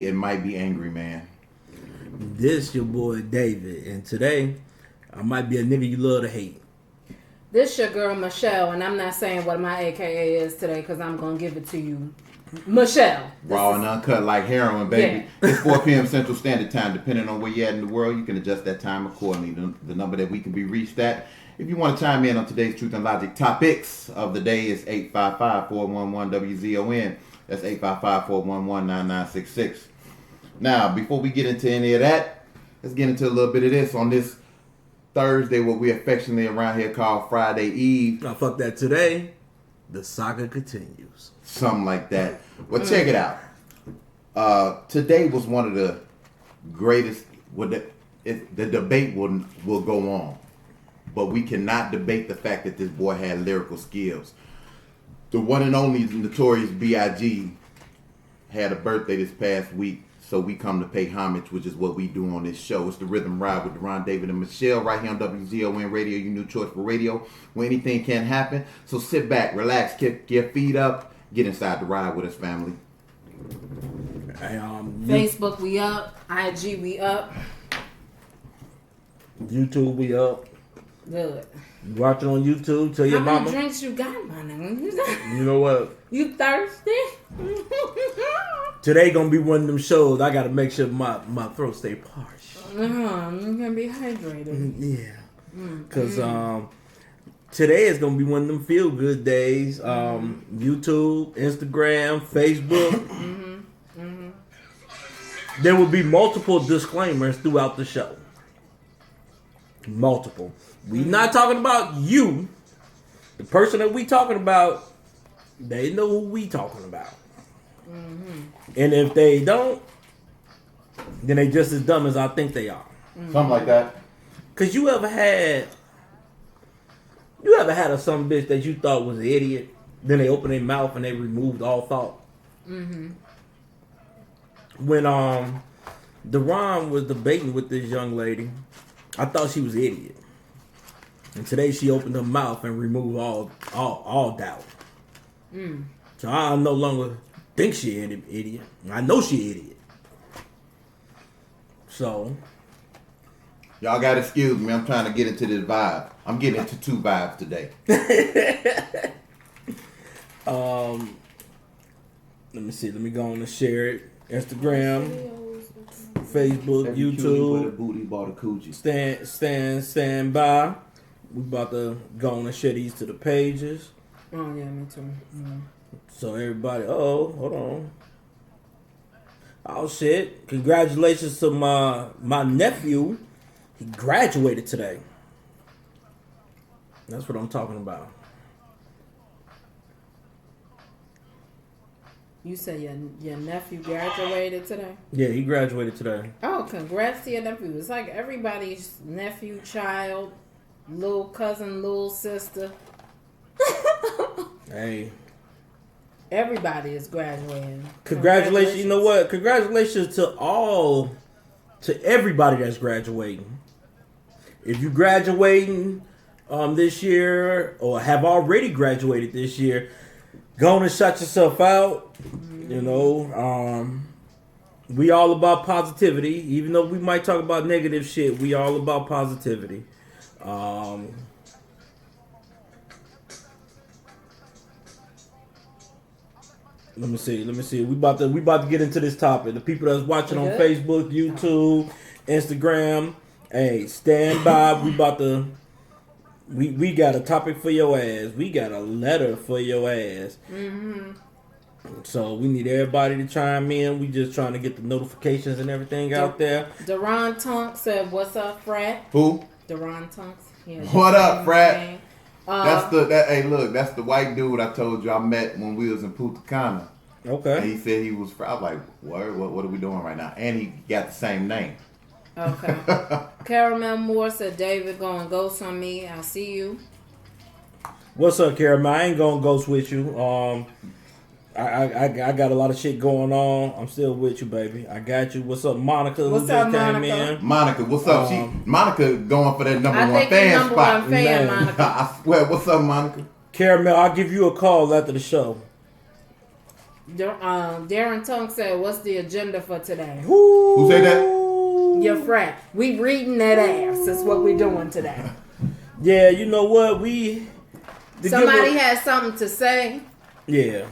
It might be angry, man. This your boy David, and today I might be a nigga you love to hate. This your girl Michelle, and I'm not saying what my AKA is today because I'm gonna give it to you, Michelle. Raw and uncut like heroin, baby. Yeah. It's 4 p.m. Central Standard Time. Depending on where you're at in the world, you can adjust that time accordingly. The number that we can be reached at, if you want to chime in on today's Truth and Logic topics of the day, is 855-411-WZON. That's 855-411-9966. Now, before we get into any of that, let's get into a little bit of this on this Thursday, what we affectionately around here call Friday Eve. Now, fuck that. Today, the saga continues. Something like that. Well, check it out. Today was one of the greatest. The debate will go on, but we cannot debate the fact that this boy had lyrical skills. The one and only Notorious B.I.G. had a birthday this past week. So we come to pay homage, which is what we do on this show. It's the Rhythm Ride with Deron, David, and Michelle right here on WZON Radio, your new choice for radio, where anything can happen. So sit back, relax, kick your feet up, get inside the ride with us, family. Facebook, we up. IG, we up. YouTube, we up. Good. You watching on YouTube? Tell your How mama. many drinks you got, my nigga? You know what? You thirsty? Today gonna be one of them shows. I gotta make sure my throat stay parched. You're gonna be hydrated. Yeah. Cause today is gonna be one of them feel good days. YouTube, Instagram, Facebook. There will be multiple disclaimers throughout the show. Multiple. We not talking about you. The person that we talking about, they know who we talking about. And if they don't, then they just as dumb as I think they are. Something like that. Cause you ever had a some bitch that you thought was an idiot, then they opened their mouth and they removed all thought. When Deron was debating with this young lady, I thought she was an idiot. And today she opened her mouth and removed all doubt. So I no longer think she an idiot. I know she an idiot. So Y'all gotta excuse me, I'm trying to get into this vibe. I'm getting into two vibes today. Let me see. Let me go on and share it. Instagram, Facebook, Every YouTube. booty bought a coochie. Stand by. We about to go on and share these to the pages. Oh yeah, me too. So everybody, hold on. Oh shit! Congratulations to my nephew. He graduated today. That's what I'm talking about. You say your nephew graduated today? Yeah, he graduated today. Oh, congrats to your nephew. It's like everybody's nephew, child, little cousin, little sister. Hey. Everybody is graduating. Congratulations. You know what? Congratulations to everybody that's graduating. If you graduating this year or have already graduated this year, go on and shut yourself out. You know, we all about positivity. Even though we might talk about negative shit, we all about positivity. Let me see. We about to get into this topic. The people that's watching on Facebook, YouTube, Instagram, hey, stand by. We got a topic for your ass. We got a letter for your ass. So we need everybody to chime in. We just trying to get the notifications and everything out there. Deron Tonks said, "What's up, Frat?" Who? Deron Tonks. What up, Frat? That's the white dude I told you I met when we was in Punta Cana. Okay. And he said he was. I was like, what are we doing right now? And he got the same name. Okay. Caramel Moore said, "David going ghost on me. I see you." What's up, Caramel? I ain't gonna ghost with you. I got a lot of shit going on. I'm still with you, baby. I got you. What's up, Monica? What's up, Monica? Monica, what's up? Monica going for that number one fan spot. Monica. I swear. What's up, Monica? Caramel, I'll give you a call after the show. Darren Tunk said, "What's the agenda for today?" Who said that? Your friend. We reading that ass. That's what we doing today. Yeah, you know what? Somebody has something to say. Yeah.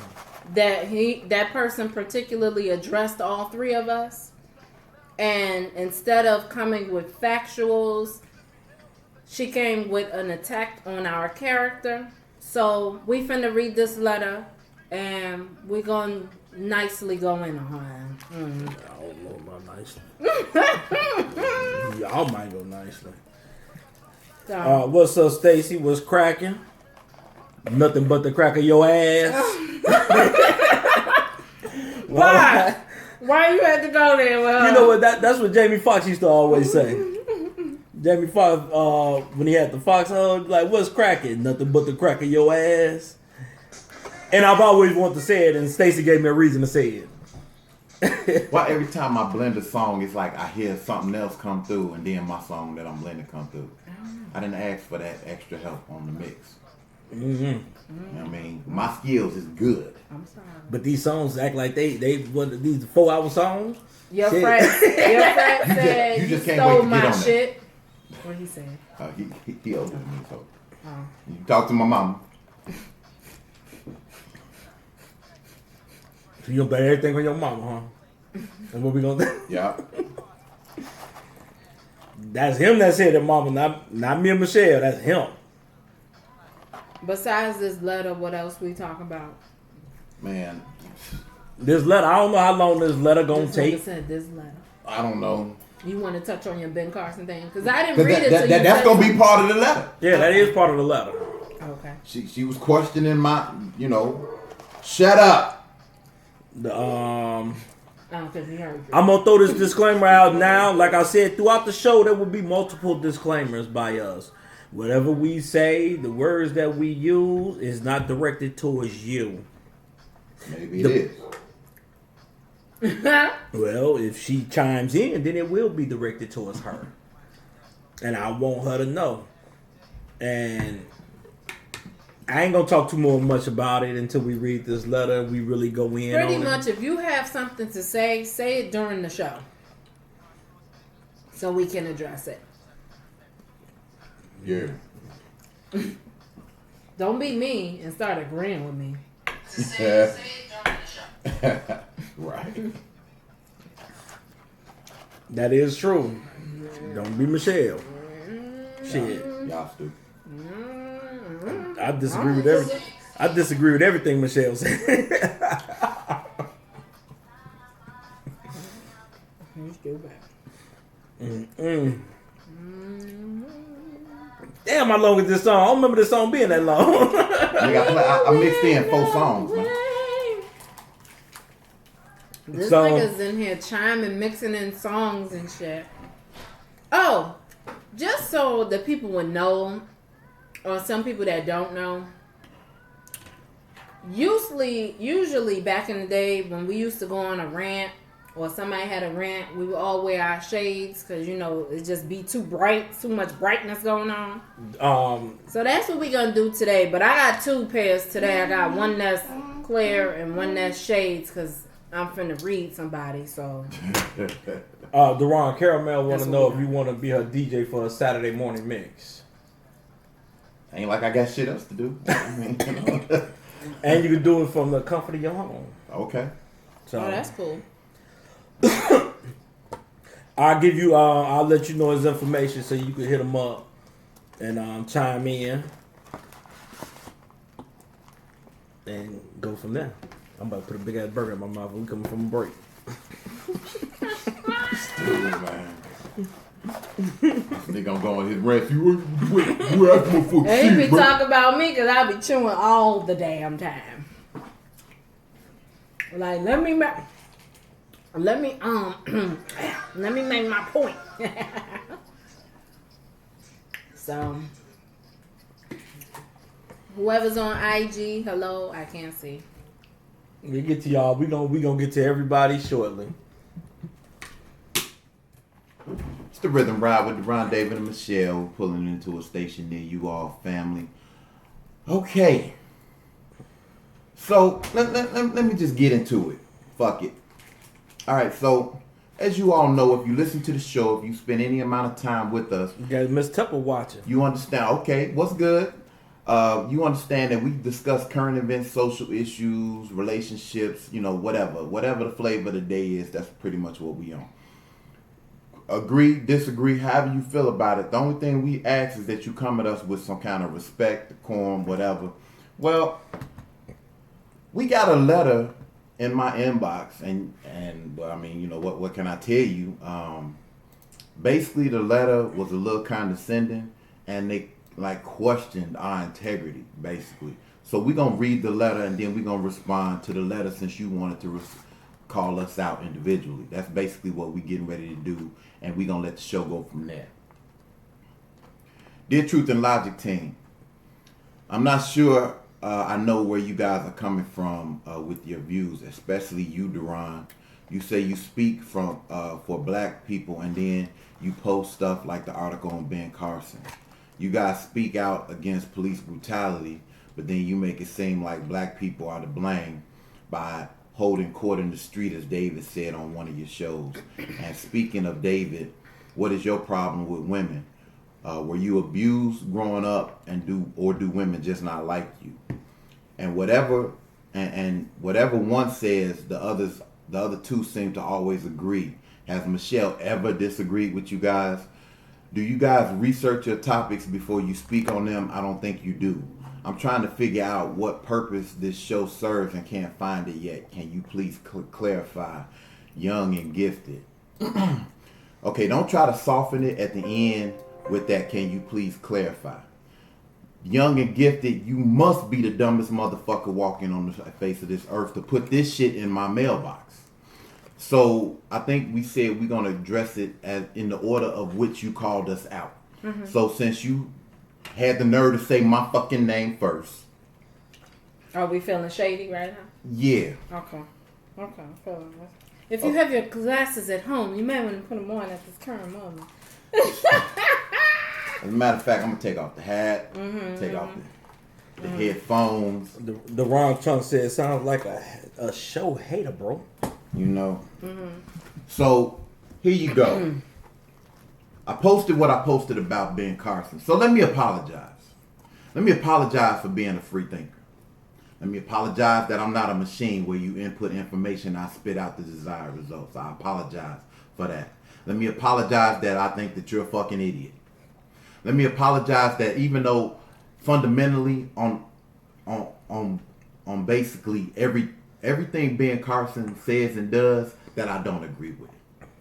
That person particularly addressed all three of us, and instead of coming with factuals, she came with an attack on our character. So we finna read this letter, and we're gonna nicely go in on her. I don't know about nicely. Y'all might go nicely. So, What's up, Stacy? What's cracking? Nothing but the crack of your ass. why? Why you had to go there with her? You know what? That's what Jamie Foxx used to always say. Jamie Foxx, when he had the fox hug, like, what's cracking? Nothing but the crack of your ass. And I've always wanted to say it, and Stacy gave me a reason to say it. Why every time I blend a song, it's like I hear something else come through, and then my song that I'm blending come through. I didn't ask for that extra help on the mix. Mm-hmm. You know what I mean, my skills is good. I'm sorry. But these songs act like they these 4-hour songs. Your Shit. friend said you just can't stole wait to get my on shit. What he said? He older than me, so Oh. you talk to my mama. So you gonna bet everything on your mama, huh? That's what we gonna do. Yeah. That's him that said it, mama, not me and Michelle. That's him. Besides this letter, what else we talking about? Man, This letter, I don't know how long this letter gonna This nigga take. said this letter. I don't know. You want to touch on your Ben Carson thing? Because I didn't read it. That's gonna be part of the letter. Yeah, that is part of the letter. Okay. She was questioning my, shut up. Because we heard. I'm gonna throw this disclaimer out now. Like I said, throughout the show, there will be multiple disclaimers by us. Whatever we say, the words that we use is not directed towards you. Maybe it is. Well, if she chimes in, then it will be directed towards her. And I want her to know. And I ain't gonna talk too much about it until we read this letter. We really go in Pretty on much, it. if you have something to say it during the show, so we can address it. Yeah. Don't be me and start agreeing with me. Right. That is true. Don't be Michelle. Shit. Y'all stupid. I disagree with everything. I disagree with everything Michelle said. You stupid. Damn, how long is this song? I don't remember this song being that long. I mixed in 4 songs, man. This So- nigga's in here chiming, mixing in songs and shit. Oh, just so the people would know, or some people that don't know. Usually back in the day when we used to go on a rant or somebody had a rant, we would all wear our shades because it just be too bright, too much brightness going on. So that's what we gonna do today. But I got 2 pairs today. I got one that's clear and one that's shades because I'm finna read somebody. So Deron Caramel want That's to what know we if you want to be her DJ for a Saturday morning mix. Ain't like I got shit else to do. I mean, And you can do it from the comfort of your home. Okay. So that's cool. I'll give you. I'll let you know his information so you can hit him up and chime in and go from there. I'm about to put a big ass burger in my mouth. We coming from a break. Stupid, man. Nigga gonna go on his rant. You asking for And he be shit, bro. talking about me because I be chewing all the damn time. Like, let me make my point. So, whoever's on IG, hello, I can't see. We get to y'all. We gonna get to everybody shortly. It's the Rhythm Ride with Deron, David, and Michelle pulling into a station near you all, family. Okay. So let me just get into it. Fuck it. All right. So as you all know, if you listen to the show, if you spend any amount of time with us, You got Miss Tupper watching. you understand. Okay, what's good? You understand that we discuss current events, social issues, relationships. You know, whatever the flavor of the day is. That's pretty much what we on. Agree, disagree, however you feel about it. The only thing we ask is that you come at us with some kind of respect, decorum, whatever. Well, we got a letter in my inbox, and well, I mean, you know, what can I tell you? Basically, the letter was a little condescending, and they like questioned our integrity, basically. So we're gonna read the letter, and then we're gonna respond to the letter since you wanted to call us out individually. That's basically what we're getting ready to do, and we're gonna let the show go from there. Dear Truth and Logic team, I'm not sure I know where you guys are coming from with your views, especially you, Duran. You say you speak from for black people, and then you post stuff like the article on Ben Carson. You guys speak out against police brutality, but then you make it seem like black people are to blame by holding court in the street, as David said on one of your shows. And speaking of David, what is your problem with women? Were you abused growing up, and do women just not like you? And whatever one says, the other two seem to always agree. Has Michelle ever disagreed with you guys? Do you guys research your topics before you speak on them? I don't think you do. I'm trying to figure out what purpose this show serves and can't find it yet. Can you please clarify? Young and gifted. Okay, don't try to soften it at the end with that. Can you please clarify? Young and gifted, you must be the dumbest motherfucker walking on the face of this earth to put this shit in my mailbox. So I think we said we're gonna address it as in the order of which you called us out. Mm-hmm. So since you had the nerve to say my fucking name first. Are we feeling shady right now? Yeah. Okay. If you have your glasses at home, you may want to put them on at this current moment. As a matter of fact, I'm gonna take off the hat, take off the headphones. The Ron Trump said it sounds like a show hater, bro. You know. So here you go. I posted what I posted about Ben Carson. So let me apologize. Let me apologize for being a free thinker. Let me apologize that I'm not a machine where you input information, I spit out the desired results. I apologize for that. Let me apologize that I think that you're a fucking idiot. Let me apologize that even though fundamentally on basically everything Ben Carson says and does, that I don't agree with.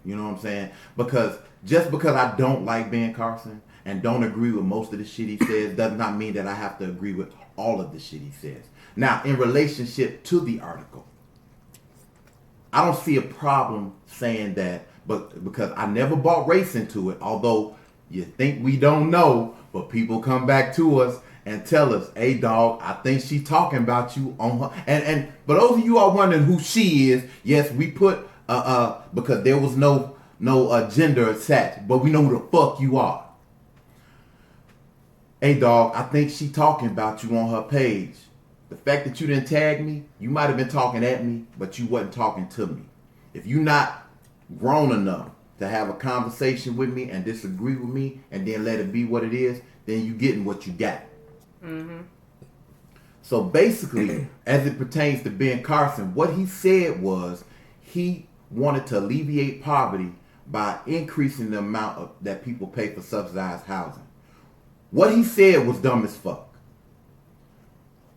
You know what I'm saying? Because just because I don't like Ben Carson and don't agree with most of the shit he says does not mean that I have to agree with all of the shit he says. Now, in relationship to the article, I don't see a problem saying that, but because I never bought race into it, although you think we don't know, but people come back to us and tell us, hey dog, I think she talking about you on her. And but those of you are wondering who she is, yes, we put because there was no gender attached, but we know who the fuck you are. Hey dog, I think she talking about you on her page. The fact that you didn't tag me, you might have been talking at me, but you wasn't talking to me. If you not grown enough to have a conversation with me and disagree with me and then let it be what it is, then you getting what you got. Mm-hmm. So basically, as it pertains to Ben Carson, what he said was he wanted to alleviate poverty by increasing the amount that people pay for subsidized housing. What he said was dumb as fuck.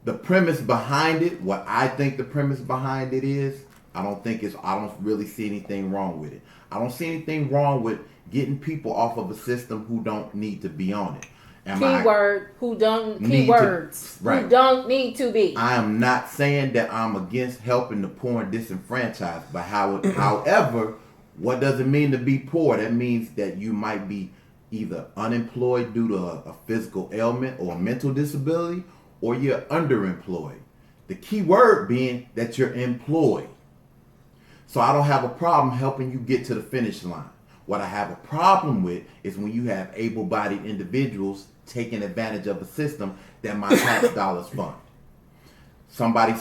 The premise behind it, what I think the premise behind it is, I don't really see anything wrong with it. I don't see anything wrong with getting people off of a system who don't need to be on it. Who don't need to be. I am not saying that I'm against helping the poor and disenfranchised, but however, what does it mean to be poor? That means that you might be either unemployed due to a physical ailment or a mental disability, or you're underemployed. The key word being that you're employed. So I don't have a problem helping you get to the finish line. What I have a problem with is when you have able-bodied individuals taking advantage of a system that my tax dollars fund. somebody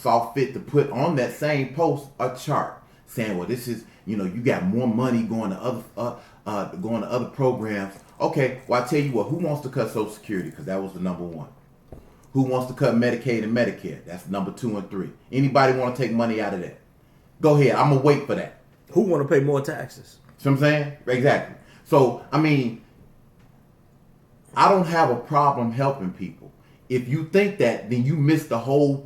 saw fit to put on that same post a chart saying, well, this is, you got more money going to other programs. Okay, well, I tell you what, who wants to cut Social Security? Because that was the number one. Who wants to cut Medicaid and Medicare? That's number 2 and 3. Anybody want to take money out of that? Go ahead. I'm going to wait for that. Who want to pay more taxes? See what I'm saying? Exactly. So, I mean, I don't have a problem helping people. If you think that, then you miss the whole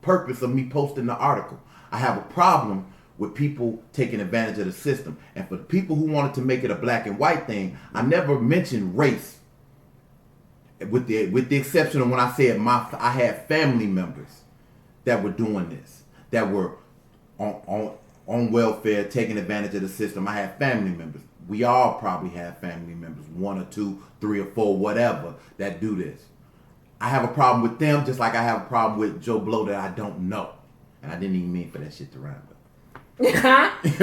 purpose of me posting the article. I have a problem with people taking advantage of the system. And for the people who wanted to make it a black and white thing, I never mentioned race. With the exception of when I said I had family members that were doing this, that were on welfare, taking advantage of the system. I had family members. We all probably have family members, 1 or 2, 3 or 4, whatever, that do this. I have a problem with them just like I have a problem with Joe Blow that I don't know. And I didn't even mean for that shit to rhyme with. You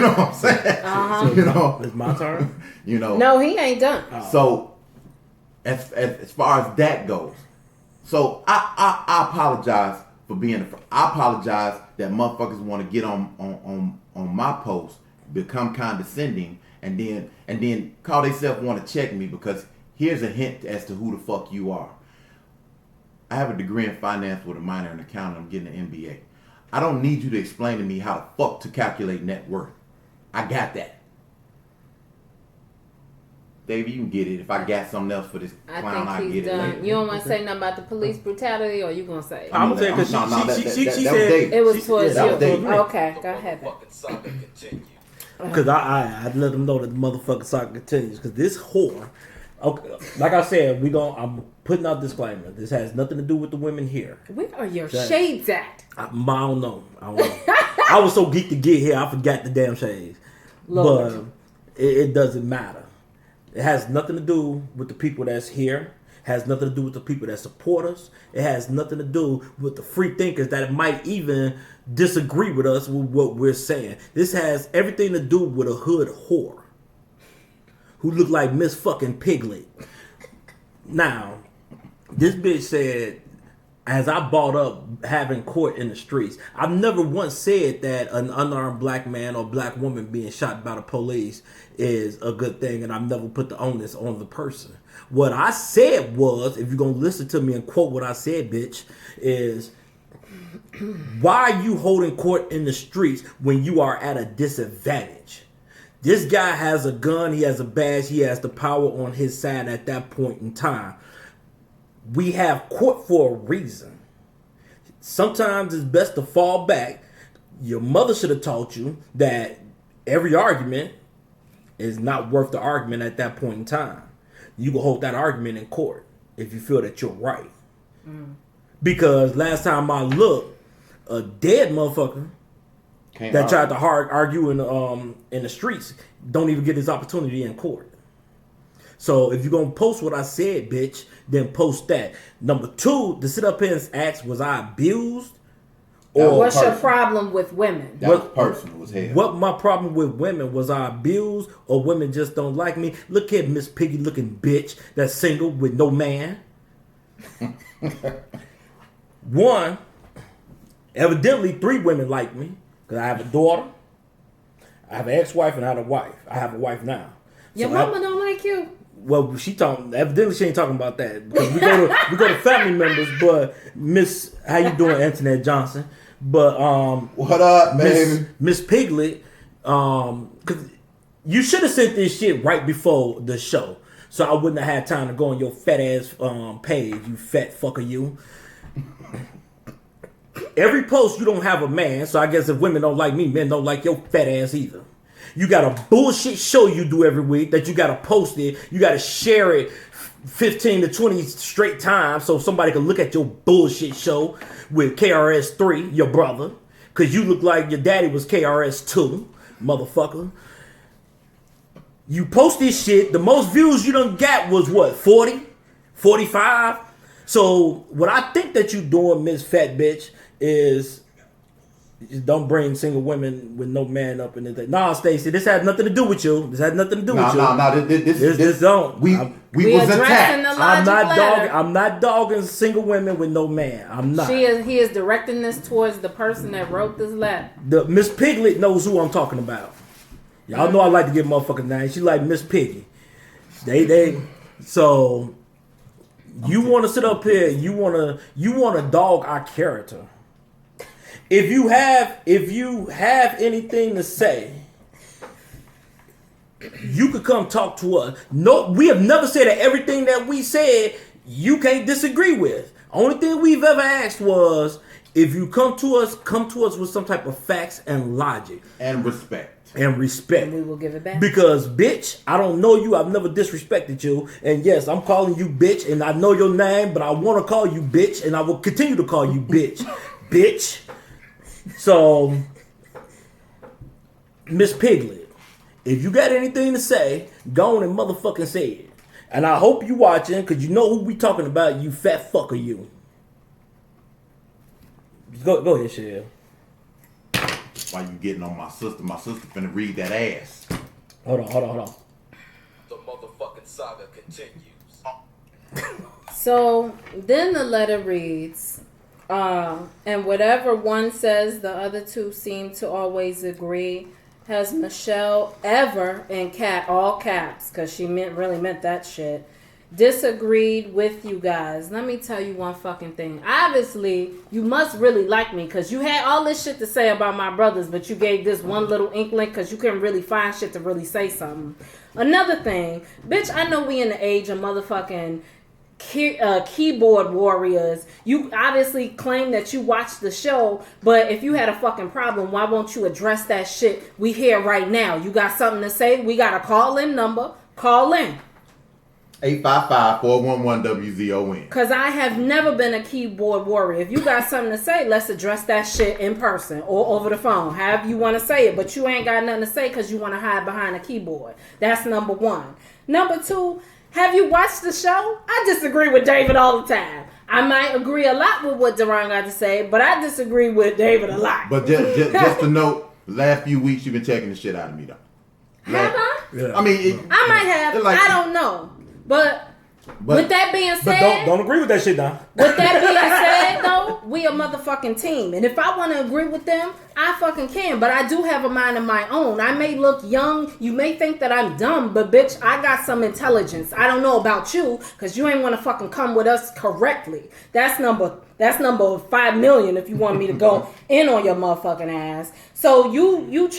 know what I'm saying? Uh-huh. It's my turn. No, he ain't done. So as far as that goes, so I apologize for being. I apologize that motherfuckers want to get on my post, become condescending, and then call themselves want to check me because here's a hint as to who the fuck you are. I have a degree in finance with a minor in accounting. I'm getting an MBA. I don't need you to explain to me how the fuck to calculate net worth. I got that. Davey, you can get it. If I got something else for this clown, I get it later. You don't want to say nothing about the police brutality, or you gonna say? I'm gonna say because she said it was towards you. Was okay, go ahead. Because I let them know that the motherfucking saga continues. Because this whore, okay, like I said, I'm putting out disclaimer. This has nothing to do with the women here. Where are your shades at? I don't know. I was so geeked to get here, I forgot the damn shades. Lord. But it doesn't matter. It has nothing to do with the people that's here. It has nothing to do with the people that support us. It has nothing to do with the free thinkers that might even disagree with us with what we're saying. This has everything to do with a hood whore who looked like Miss fucking Piglet. Now, this bitch said, as I brought up having court in the streets, I've never once said that an unarmed black man or black woman being shot by the police is a good thing, and I've never put the onus on the person. What I said was, if you're going to listen to me and quote what I said, bitch, is why are you holding court in the streets when you are at a disadvantage? This guy has a gun, he has a badge, he has the power on his side at that point in time. We have court for a reason. Sometimes it's best to fall back. Your mother should have taught you that every argument is not worth the argument at that point in time. You can hold that argument in court if you feel that you're right. Because last time I looked, a dead motherfucker that tried to argue in the streets don't even get this opportunity in court. So if you're going to post what I said, bitch, then post that. Number 2, to sit up here and ask, was I abused? Or what's your problem with women? That was personal as hell. What my problem with women, was I abused or women just don't like me? Look at Miss Piggy looking bitch that's single with no man. One, evidently 3 women like me because I have a daughter, I have an ex-wife, and I have a wife. I have a wife now. Your mama don't like you? Well, evidently she ain't talking about that because we go to family members. But Miss, how you doing, Antoinette Johnson? But what up, baby? Miss Piglet, because you should have sent this shit right before the show, so I wouldn't have had time to go on your fat ass page. You fat fucker, you. Every post you don't have a man, so I guess if women don't like me, men don't like your fat ass either. You got a bullshit show you do every week that you got to post it. You got to share it 15 to 20 straight times so somebody can look at your bullshit show with KRS-3, your brother. Because you look like your daddy was KRS-2, motherfucker. You post this shit. The most views you done got was what, 40? 45? So what I think that you doing, Miss Fat Bitch, is Don't bring single women with no man up in it. Nah, Stacey, this has nothing to do with you. This has nothing to do with you. No. This don't. We was attacked. I'm not dogging single women with no man. I'm not. He is directing this towards the person that wrote this letter. The Miss Piglet knows who I'm talking about. Y'all know I like to give motherfucking names. She like Miss Piggy. So you want to sit up here? You want to dog our character? If you have anything to say, you could come talk to us. No, we have never said that everything that we said you can't disagree with. Only thing we've ever asked was if you come to us with some type of facts and logic and respect. And we will give it back. Because, bitch, I don't know you. I've never disrespected you. And yes, I'm calling you bitch, and I know your name, but I want to call you bitch, and I will continue to call you bitch. Bitch. So, Miss Piglet, if you got anything to say, go on and motherfucking say it. And I hope you watching, because you know who we talking about, you fat fucker you. Go ahead, Shell. Why you getting on my sister? My sister finna read that ass. Hold on. The motherfucking saga continues. So, then the letter reads... and whatever one says, the other two seem to always agree. Has Michelle ever, in all caps, because she really meant that shit, disagreed with you guys? Let me tell you one fucking thing. Obviously, you must really like me, because you had all this shit to say about my brothers, but you gave this one little inkling because you couldn't really find shit to really say something. Another thing, bitch, I know we in the age of motherfucking keyboard warriors. You obviously claim that you watched the show, but if you had a fucking problem, why won't you address that shit? We here right now. You got something to say? We got a call-in number. Call in. 855-411-WZON. Because I have never been a keyboard warrior. If you got something to say, let's address that shit in person or over the phone. However you want to say it, but you ain't got nothing to say because you want to hide behind a keyboard. That's number one. Number two, have you watched the show? I disagree with David all the time. I might agree a lot with what Deron got to say, but I disagree with David a lot. But just to note, the last few weeks you've been checking the shit out of me though. Have I? Yeah. I mean, I might have. I don't know. But with that being said, but don't agree with that shit now. With that being said, though, we a motherfucking team, and if I want to agree with them, I fucking can. But I do have a mind of my own. I may look young, you may think that I'm dumb, but bitch, I got some intelligence. I don't know about you, cause you ain't want to fucking come with us correctly. That's number 5 million if you want me to go in on your motherfucking ass. So you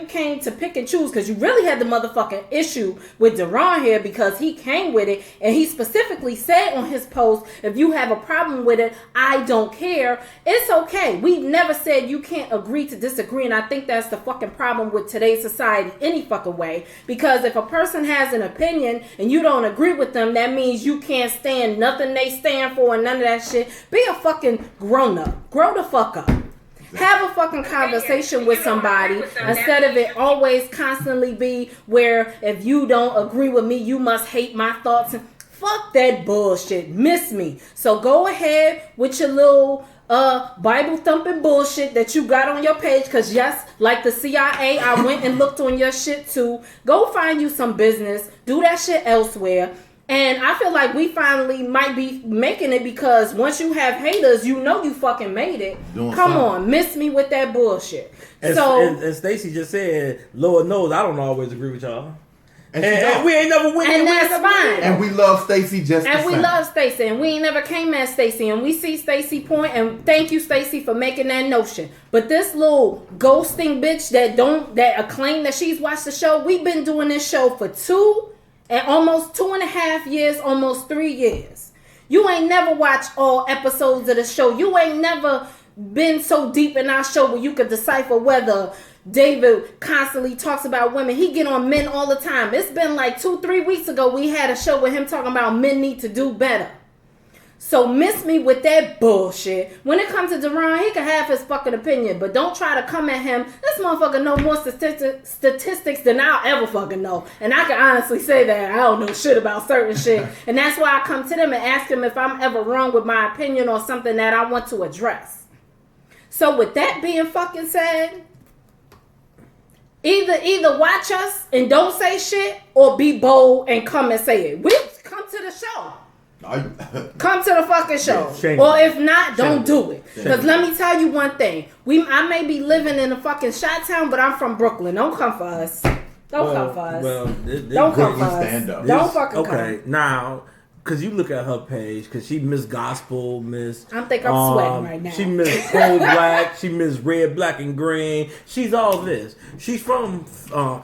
came to pick and choose because you really had the motherfucking issue with Deron here because he came with it and he specifically said on his post, if you have a problem with it, I don't care. It's okay. We never said you can't agree to disagree, and I think that's the fucking problem with today's society any fucking way. Because if a person has an opinion and you don't agree with them, that means you can't stand nothing they stand for and none of that shit. Be a fucking grown up. Grow the fuck up. Have a fucking conversation with somebody instead of it always constantly be where if you don't agree with me, you must hate my thoughts. And fuck that bullshit. Miss me. So go ahead with your little Bible thumping bullshit that you got on your page. Cause yes, like the CIA, I went and looked on your shit too. Go find you some business. Do that shit elsewhere. And I feel like we finally might be making it because once you have haters, you know you fucking made it. Come on, miss me with that bullshit. And Stacey just said, Lord knows I don't always agree with y'all. And we ain't never win. And that's fine. And we love Stacey just the same. And we love Stacey. And we ain't never came at Stacey. And we see Stacey point. And thank you, Stacey, for making that notion. But this little ghosting bitch that claim that she's watched the show, we've been doing this show for almost 2.5 years, almost 3 years. You ain't never watched all episodes of the show. You ain't never been so deep in our show where you could decipher whether David constantly talks about women. He get on men all the time. It's been like 2-3 weeks ago we had a show with him talking about men need to do better. So miss me with that bullshit. When it comes to Deron, he can have his fucking opinion, but don't try to come at him. This motherfucker know more statistics than I'll ever fucking know. And I can honestly say that I don't know shit about certain shit. And that's why I come to them and ask them if I'm ever wrong with my opinion or something that I want to address. So with that being fucking said, either watch us and don't say shit, or be bold and come and say it. We come to the show. Come to the fucking show. Yeah, or if not, don't do it. Because let me tell you one thing. I may be living in a fucking Chi-Town, but I'm from Brooklyn. Don't come for us. Don't come for us. Don't come for us. Don't fucking come. Okay, now, because you look at her page, because she Miss Gospel, Miss... I think I'm sweating right now. She Miss Cold Black, she Miss Red, Black, and Green. She's all this. She's from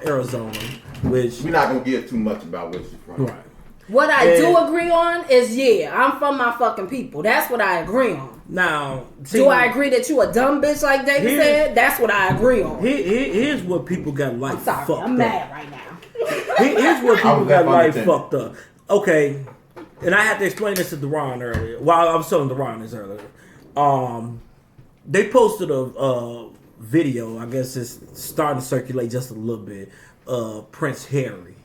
Arizona, which... We're not going to give too much about where she's from. Right. What I do agree on is, I'm from my fucking people. That's what I agree on. Now, do I agree that you a dumb bitch like David said? That's what I agree on. Here's what people got like I'm sorry, fucked I'm up. mad right now. Here's what people got like fucked up. Okay, and I had to explain this to Deron earlier. While I was telling Deron this earlier. They posted a video, I guess it's starting to circulate just a little bit, Prince Harry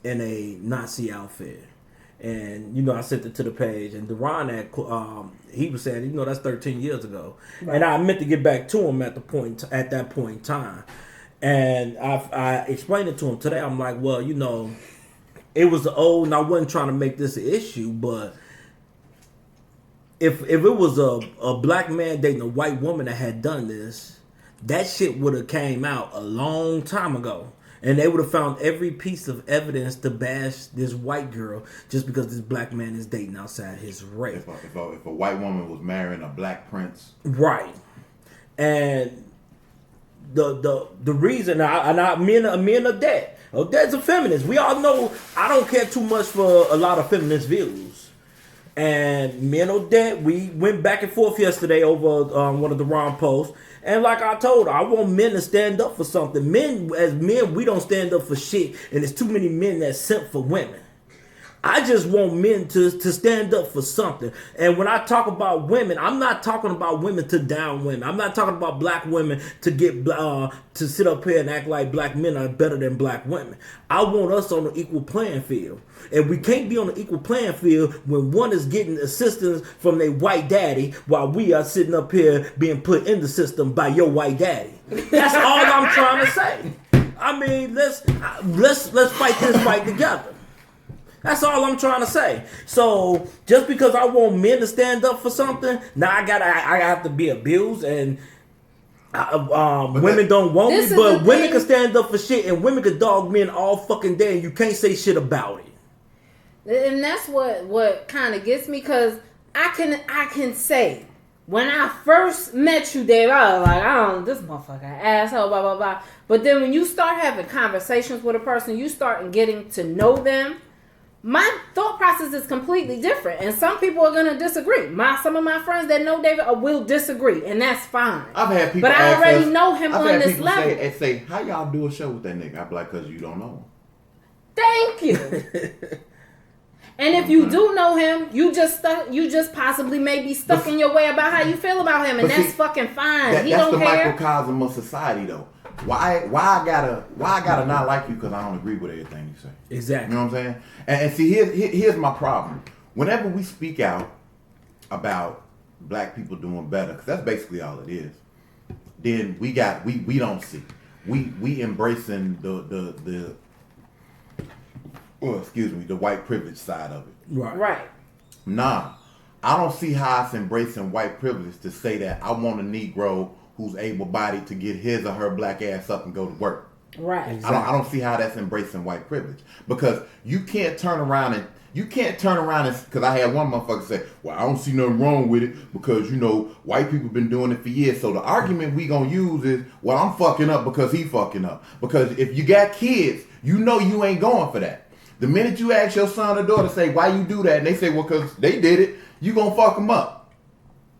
in a Nazi outfit. And, I sent it to the page. And Deron, he was saying, that's 13 years ago. Right. And I meant to get back to him at that point in time. And I explained it to him today. I'm like, well, it was old, and I wasn't trying to make this an issue, but if it was a black man dating a white woman that had done this, that shit would have came out a long time ago. And they would have found every piece of evidence to bash this white girl just because this black man is dating outside his race. If a white woman was marrying a black prince. Right. And the reason, me and Odette's a feminist. We all know I don't care too much for a lot of feminist views. And me and Odette, we went back and forth yesterday over one of the wrong posts. And like I told her, I want men to stand up for something. As men, we don't stand up for shit. And there's too many men that simp for women. I just want men to stand up for something. And when I talk about women, I'm not talking about women to down women. I'm not talking about black women to get to sit up here and act like black men are better than black women. I want us on an equal playing field. And we can't be on an equal playing field when one is getting assistance from their white daddy while we are sitting up here being put in the system by your white daddy. That's all I'm trying to say. I mean, let's fight this fight together. That's all I'm trying to say. So just because I want men to stand up for something, now I have to be abused, and women don't want me, but women can stand up for shit, and women can dog men all fucking day, and you can't say shit about it. And that's what kind of gets me, because I can say, when I first met you, Dave, I was like, this motherfucker, asshole, blah, blah, blah. But then when you start having conversations with a person, you start getting to know them, my thought process is completely different. And some people are going to disagree. Some of my friends that know David will disagree, and that's fine. I've had people but I already know him on this level. Say, how y'all do a show with that nigga? I'm like, because you don't know him. Thank you. And if you do know him, you just possibly may be stuck in your way about how you feel about him, and that's fucking fine. He don't care. That's the microcosm of society, though. Why I gotta not like you because I don't agree with everything you say. Exactly. You know what I'm saying? And see, here's my problem. Whenever we speak out about black people doing better, because that's basically all it is, then we don't see. We embracing the white privilege side of it. Right. Nah, I don't see how it's embracing white privilege to say that I want a Negro who's able-bodied to get his or her black ass up and go to work. Right. Exactly. I don't see how that's embracing white privilege, because you can't turn around and because I had one motherfucker say, well, I don't see nothing wrong with it because white people been doing it for years. So the argument we gonna use is, well, I'm fucking up because he fucking up. Because if you got kids, you ain't going for that. The minute you ask your son or daughter, say, why you do that, and they say, well, because they did it, you gonna fuck them up.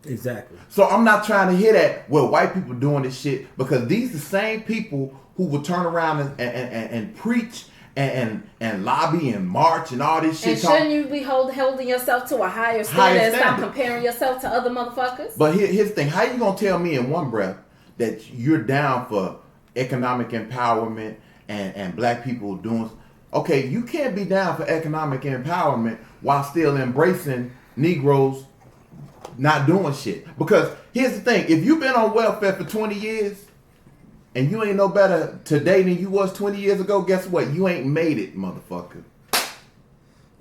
Exactly. So I'm not trying to hear that, well, white people doing this shit, because these the same people who will turn around and preach and lobby and march and all this shit. And shouldn't you be holding yourself to a higher standard and stop comparing yourself to other motherfuckers? But here's the thing. How you going to tell me in one breath that you're down for economic empowerment and black people doing... Okay, you can't be down for economic empowerment while still embracing Negroes not doing shit. Because here's the thing. If you've been on welfare for 20 years and you ain't no better today than you was 20 years ago, guess what? You ain't made it, motherfucker.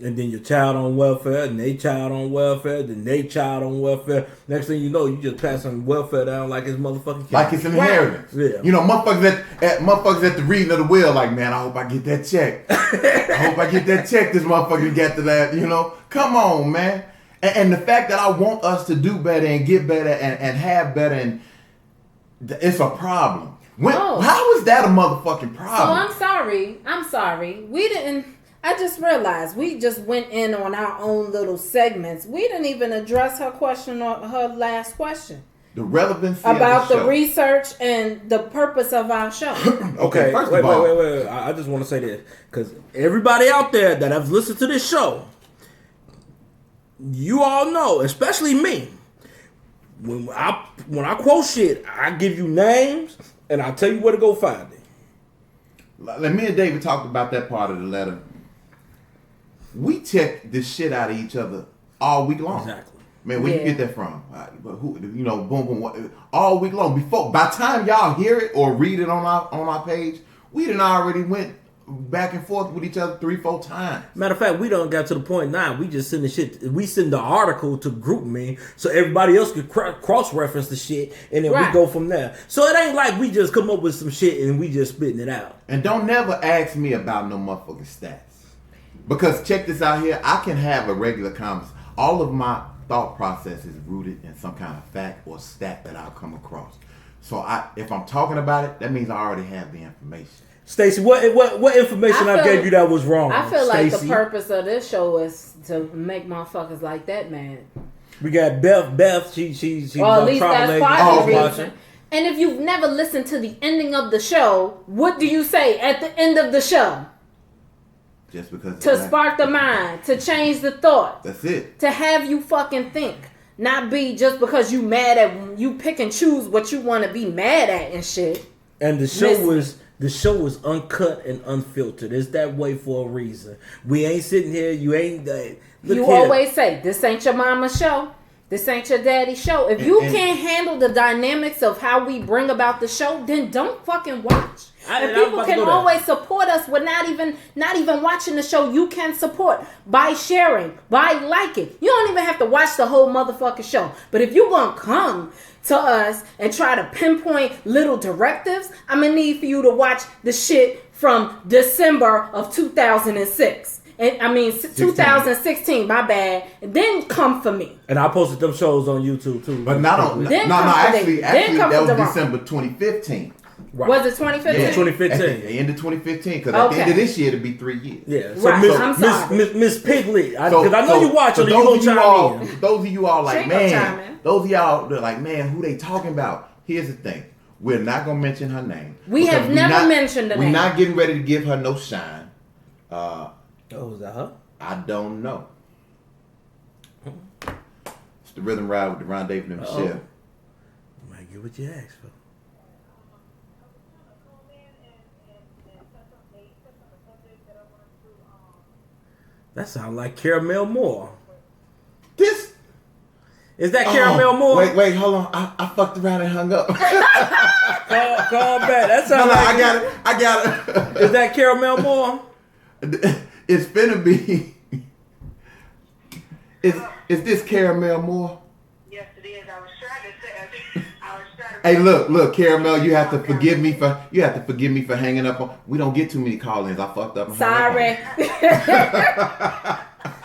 And then your child on welfare, and they child on welfare, then they child on welfare. Next thing you know, you just passing welfare down like it's motherfucking kid. Like it's an inheritance. Yeah. You know, motherfuckers at the reading of the will, like, man, I hope I get that check. I hope I get that check this motherfucker got to that, you know. Come on, man. And the fact that I want us to do better and get better and have better, and it's a problem. How is that a motherfucking problem? So I'm sorry. We didn't. I just realized we just went in on our own little segments. We didn't even address her question or her last question. The relevancy about of the research and the purpose of our show. Okay, first wait. of all, I just want to say this because everybody out there that have listened to this show, you all know, especially me, when I quote shit, I give you names and I tell you where to go find it. Like me and David talked about that part of the letter. We check this shit out of each other all week long. Exactly. Man, where you get that from? But who, you know, boom, all week long. By the time y'all hear it or read it on our page, we done already went back and forth with each other 3-4 times. Matter of fact, we don't got to the point now. We just send the shit. We send the article to GroupMe so everybody else could cross-reference the shit, and then we go from there. So it ain't like we just come up with some shit and we just spitting it out. And don't never ask me about no motherfucking stats. Because check this out here, I can have a regular conversation. All of my thought process is rooted in some kind of fact or stat that I'll come across. So if I'm talking about it, that means I already have the information. Stacey, what information I gave you that was wrong? I feel like Stacey? the purpose of this show is to make motherfuckers like that mad. We got Beth. She's or at least that's part of the watching. reason. And if you've never listened to the ending of the show, what do you say at the end of the show? Just because to spark the mind, to change the thought. That's it. To have you fucking think. Not be just because you mad at, you pick and choose what you want to be mad at and shit. And the show was uncut and unfiltered. It's that way for a reason. We ain't sitting here. You ain't. You always say, this ain't your mama's show. This ain't your daddy's show. If you can't handle the dynamics of how we bring about the show, then don't fucking watch. And people can always support us with not even watching the show. You can support by sharing, by liking. You don't even have to watch the whole motherfucking show. But if you're gonna come to us and try to pinpoint little directives, I'm gonna need for you to watch the shit from December of 2006. And, 2016, my bad. And then come for me. And I posted them shows on YouTube too. But actually, that was December 2015. Right. Was it 2015? Yeah, 2015. At the end of 2015, because at the end of this year, it'll be 3 years. Yeah. So Miss Piglet, because I know you watching, so you gonna chime in. Those of you all like, man, those of y'all that like, man, who they talking about? Here's the thing. We're not going to mention her name. We have never mentioned the name. We're not getting ready to give her no shine. Is that her? I don't know. It's the Rhythm Ride with Deron David and Michelle. You might get what you asked for. That sounds like Caramel Moore. Is that Caramel Moore? Wait, hold on. I fucked around and hung up. Call back. That sounds I got it. Is that Caramel Moore? It's finna be. Is this Caramel Moore? Yes, it is. I was trying to say. Hey, look, Caramel, you have to forgive me for hanging up on. We don't get too many call-ins. I fucked up. Sorry.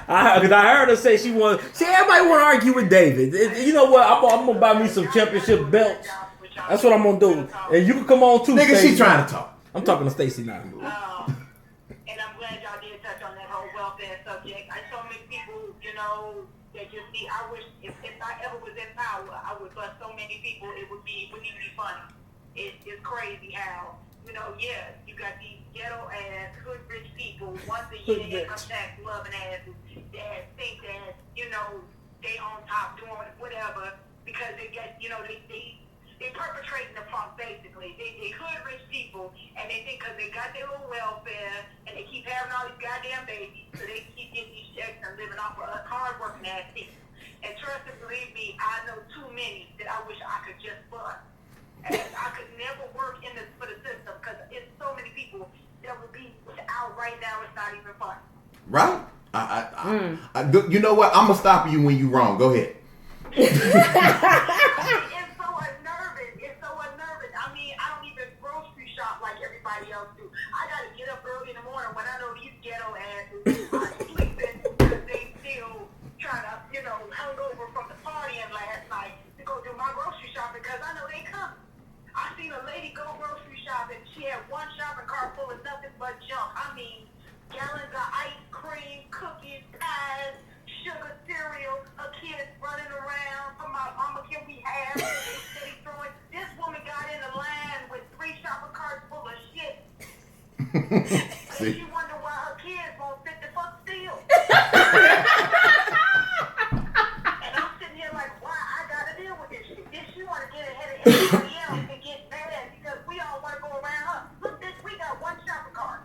Because I heard her say she everybody want to argue with David. You know what? I'm gonna buy me some championship belts. That's what I'm gonna do. And you can come on too. Nigga, she trying to talk. I'm talking to Stacey now. And I'm glad y'all did touch on that whole welfare subject. I so many people, that just see. I wish if I ever was in power, I would bust so many people. It wouldn't even be funny. It's crazy how you got these ghetto ass hood rich people once a year income tax loving asses that think that they on top doing whatever because they get they perpetrating the funk basically. They hood rich people and they think because they got their little welfare and they keep having all these goddamn babies, so they keep getting these checks and living off of hard working ass people. And trust and believe me, I know too many that I wish I could just bust. And I could never work for the system because it's so many people that would be out right now. It's not even fun. Right? You know what? I'm gonna stop you when you wrong. Go ahead. It's so unnerving. It's so unnerving. I mean, I don't even grocery shop like everybody else do. I gotta get up early in the morning when I know these ghetto asses are sleeping because they still trying to, hungover from the partying last night to go do my grocery shopping because I know they come. I seen a lady go grocery shopping. She had one shopping cart full of nothing but junk. I mean, gallons of ice cream, cookies, pies, sugar, cereal, her kids running around. From my mama, can we have? They steady throwing. This woman got in the line with 3 shopping carts full of shit. And she wonder why her kids won't fit the fuck still. And I'm sitting here like, why I gotta deal with this shit? Then she wanna get ahead of everybody else and get mad because we all wanna go around her. Look, bitch, we got one shopping cart.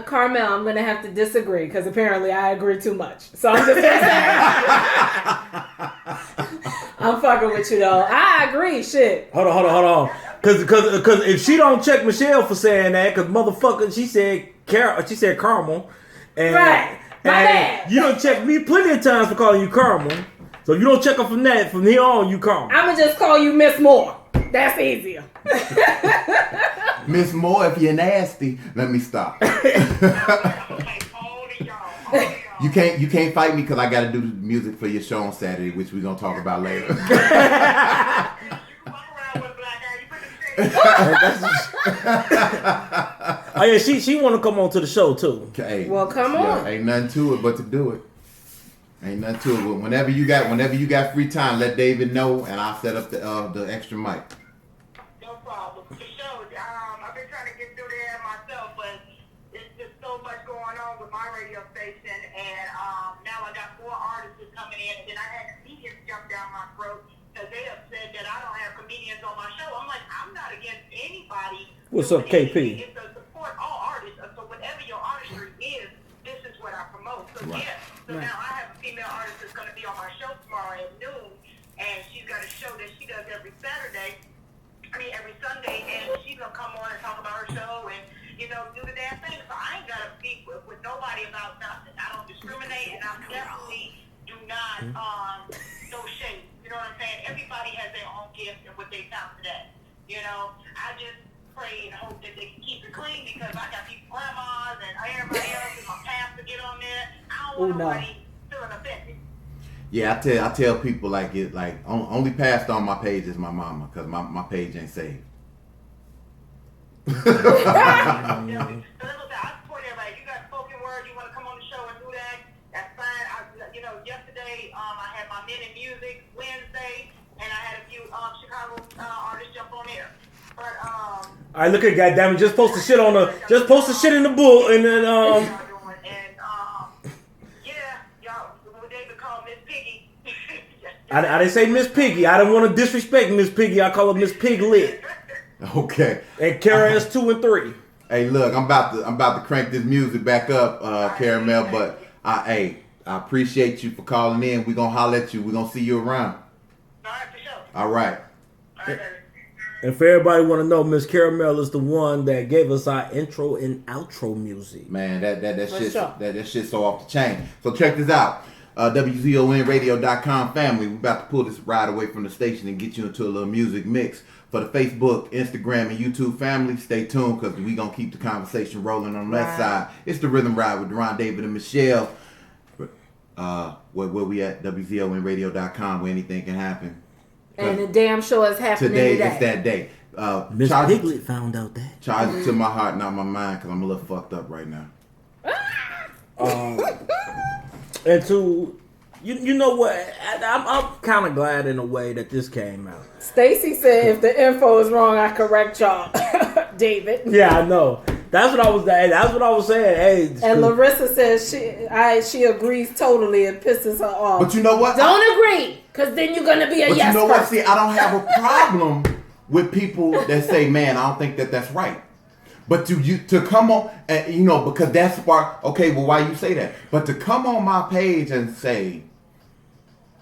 Carmel, I'm gonna have to disagree because apparently I agree too much. So I'm just gonna say I'm fucking with you though. I agree. Shit. Hold on. Cause if she don't check Michelle for saying that, cause motherfucker, she said caramel, and Right. My bad. you don't check me plenty of times for calling you caramel. So if you don't check her from here on, you caramel. I'ma just call you Miss Moore. That's easier. Miss Moore, if you're nasty, let me stop. You can't fight me because I got to do the music for your show on Saturday, which we're gonna talk about later. Oh yeah, she want to come on to the show too. Okay. Well, come on. Ain't nothing to it but to do it. Ain't nothing to it. But whenever you got free time, let David know, and I'll set up the extra mic. No problem. For sure. I've been trying to get through there myself, but it's just so much going on with my radio station, and now I got 4 artists coming in, and then I had comedians jump down my throat because they have said that I don't have comedians on my show. I'm like, I'm not against anybody. What's up, KP? It's to support all artists. So whatever your artistry is, this is what I promote. So Right. yeah. So now I have a female artist that's going to be on my show tomorrow at noon, and she's got a show that she does every Sunday, and she's going to come on and talk about her show and, do the damn thing. So I ain't got to speak with nobody about nothing. I don't discriminate, and I definitely do not throw shade. You know what I'm saying? Everybody has their own gift and what they found today. I just pray and hope that they can keep it clean because I got people, grandmas and everybody else and my pastor get on there. I don't want nobody feeling offended. Yeah, I tell people only passed on my page is my mama because my page ain't saved. So that's what I support everybody. You got spoken word, you want to come on the show and do that, that's fine. Yesterday I had my Men in Music Wednesday, and I had a few Chicago artists jump on there. But All right, look at goddamn it! Just post the shit in the book, and then I didn't say Miss Piggy. I didn't want to disrespect Miss Piggy. I call her Miss Piglet. Okay. And KRS 2 and 3. Hey, look, I'm about to crank this music back up, Caramel. But I appreciate you for calling in. We gonna holler at you. We gonna see you around. all right, for sure. All right. All right, baby. And for everybody want to know, Miss Caramel is the one that gave us our intro and outro music. Man, that shit sure. that shit's so off the chain. So check this out. WZONradio.com family. We're about to pull this ride away from the station and get you into a little music mix. For the Facebook, Instagram, and YouTube family, stay tuned because we going to keep the conversation rolling on that side. It's the Rhythm Ride with Deron, David, and Michelle. Where we at? WZONradio.com where anything can happen. And the damn show is happening today. It's that day. Miss Piglet found out that. Charge it to my heart, not my mind, because I'm a little fucked up right now. And to, you know what? I'm kind of glad in a way that this came out. Stacy said if the info is wrong, I correct y'all. David. Yeah, I know. That's what I was saying. Hey, And Larissa says she agrees totally. It pisses her off. But you know what? Don't agree, because then you're gonna be a But yes you know what? person. See, I don't have a problem with people that say, "Man, I don't think that's right." But to come on, and because that's why. Okay, well, why you say that? But to come on my page and say,